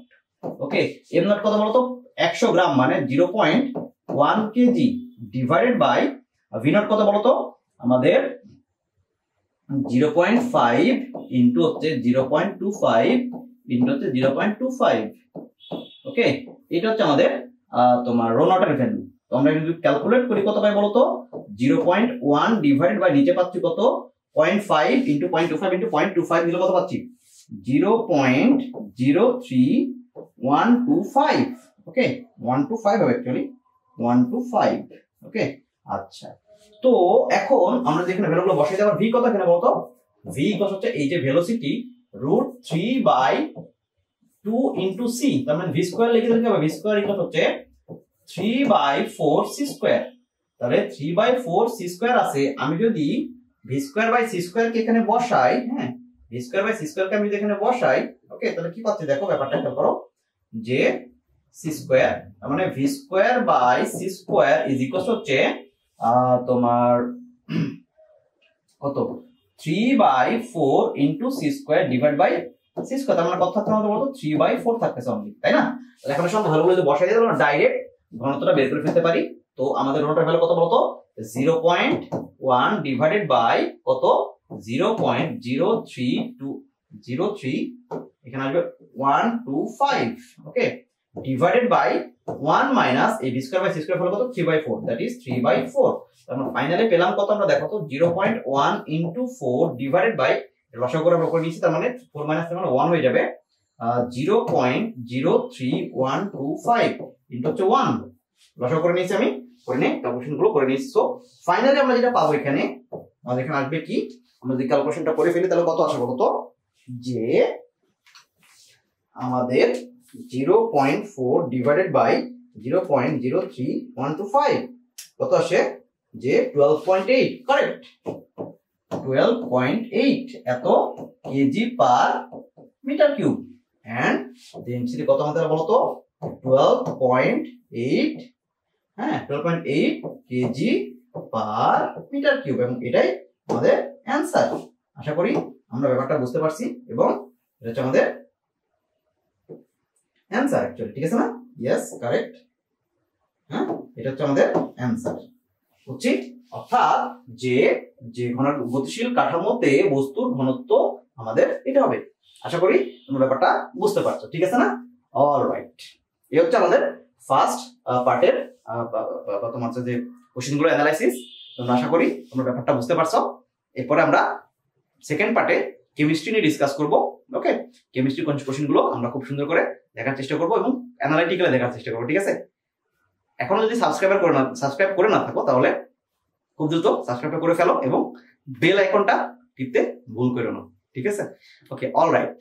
Okay, M not কত বলতো? 100 গ্রাম মানে 0.1 K G divided by V not কত বলতো? আমাদের 0.5 ইনটু হচ্ছে 0.25 ইনটু হচ্ছে 0.25। ওকে, এটা হচ্ছে আমাদের তোমার রো নটের ভ্যালু। তো আমরা যদি ক্যালকুলেট করি কত পাই বলতো 0.1 ডিভাইডেড বাই নিচে পাচ্ছি কত 0.5 ইনটু 0.25 ইনটু 0.25 দিলে কত পাচ্ছি 0.03125 ওকে 125 হবে অ্যাকচুয়ালি 125 ওকে আচ্ছা তো এখন আমরা যেখানে ভ্যালুগুলো বসাই দেব ভি কত এখানে বলতো ভি কত হচ্ছে এই যে ভেলোসিটি √3/2 ইনটু সি তার মানে ভি স্কয়ার লিখে দিলে কি হবে ভি স্কয়ার ইকুয়াল হচ্ছে 3/4 সি স্কয়ার তাহলে 3/4 সি স্কয়ার আছে আমি যদি v square by C square কে এখানে বসাই হ্যাঁ v square by C square কে আমি যদি এখানে বসাই ওকে তাহলে কি পাচ্ছি দেখো ব্যাপারটা খেয়াল করো যে সি স্কয়ার তার মানে V square by C square is equal হচ্ছে তোমার কত 3/4 into C square divide by C square তার মানে কত থাকছে আমাদের বলতো 3/4 থাকতেছে অনলি তাই না তাহলে এখন সব ভালোগুলো যদি বসাই দিই তাহলে ডাইরেক্ট ঘনত্বটা বের করে ফেলতে পারি তো আমাদের ঘনত্বের ভ্যালু কত বলতো 0.1 ডিভাইডেড বাই কত 0.03 এখানে আসবে 125 ওকে ডিভাইডেড বাই 1 মাইনাস এই B square by C square হলো কত 3/4 দ্যাট ইজ 3/4 তাহলে ফাইনালি পেলাম কত আমরা দেখো তো 0.1 ইনটু 4 ডিভাইডেড বাই এর লসাগু করে আমরা করে নিয়েছি তার মানে 4 মাইনাস মানে 1 হয়ে যাবে 0.03125 ইনটু হচ্ছে 1 লসাগু করে নিয়েছি আমি করে নে ক্যালকুলেশন গুলো করে নিয়েছি সো ফাইনালি আমরা যেটা পাবো এখানে আমাদের এখানে আসবে কি আমরা যদি ক্যালকুলেশনটা করে ফেলি তাহলে কত আসবে বলতো যে আমাদের 0.4 ডিভাইডেড বাই 0.03125 কত আসে যে 12.8 কারেক্ট 12.8 এত K G per metre cube and density কত আমাদের বলতো 12.8 হ্যাঁ 12.8 কেজি পার মিটার কিউব এবং এটাই আমাদের অ্যানসার আশা করি আমরা ব্যাপারটা বুঝতে পারছি এবং এটা হচ্ছে আমাদের অ্যানসার অ্যাকচুয়ালি ঠিক আছে না ইয়েস কারেক্ট হ্যাঁ এটা হচ্ছে আমাদের অ্যানসার বুঝছি অর্থাৎ যে গতিশীল কাঠামোতে বস্তুর ঘনত্ব আমাদের এটা হবে আশা করি তোমরা ব্যাপারটা বুঝতে পারছো ঠিক আছে না অলরাইট এই হচ্ছে আমাদের ফার্স্ট পার্টের তোমার যে কোশ্চেনগুলো অ্যানালাইসিস তোমরা আশা করি তোমরা ব্যাপারটা বুঝতে পারছো এরপরে আমরা সেকেন্ড পার্টে কেমিস্ট্রি নিয়ে ডিসকাস করব ওকে কেমিস্ট্রি কোশ্চেনগুলো আমরা খুব সুন্দর করে দেখার চেষ্টা করব এবং অ্যানালাইটিক্যালি দেখার চেষ্টা করব ঠিক আছে এখনো যদি সাবস্ক্রাইব করে না থাকো তাহলে খুব দ্রুত সাবস্ক্রাইব করে ফেলো এবং বেল আইকনটা টিপতে ভুল করো না ঠিক আছে ওকে অলরাইট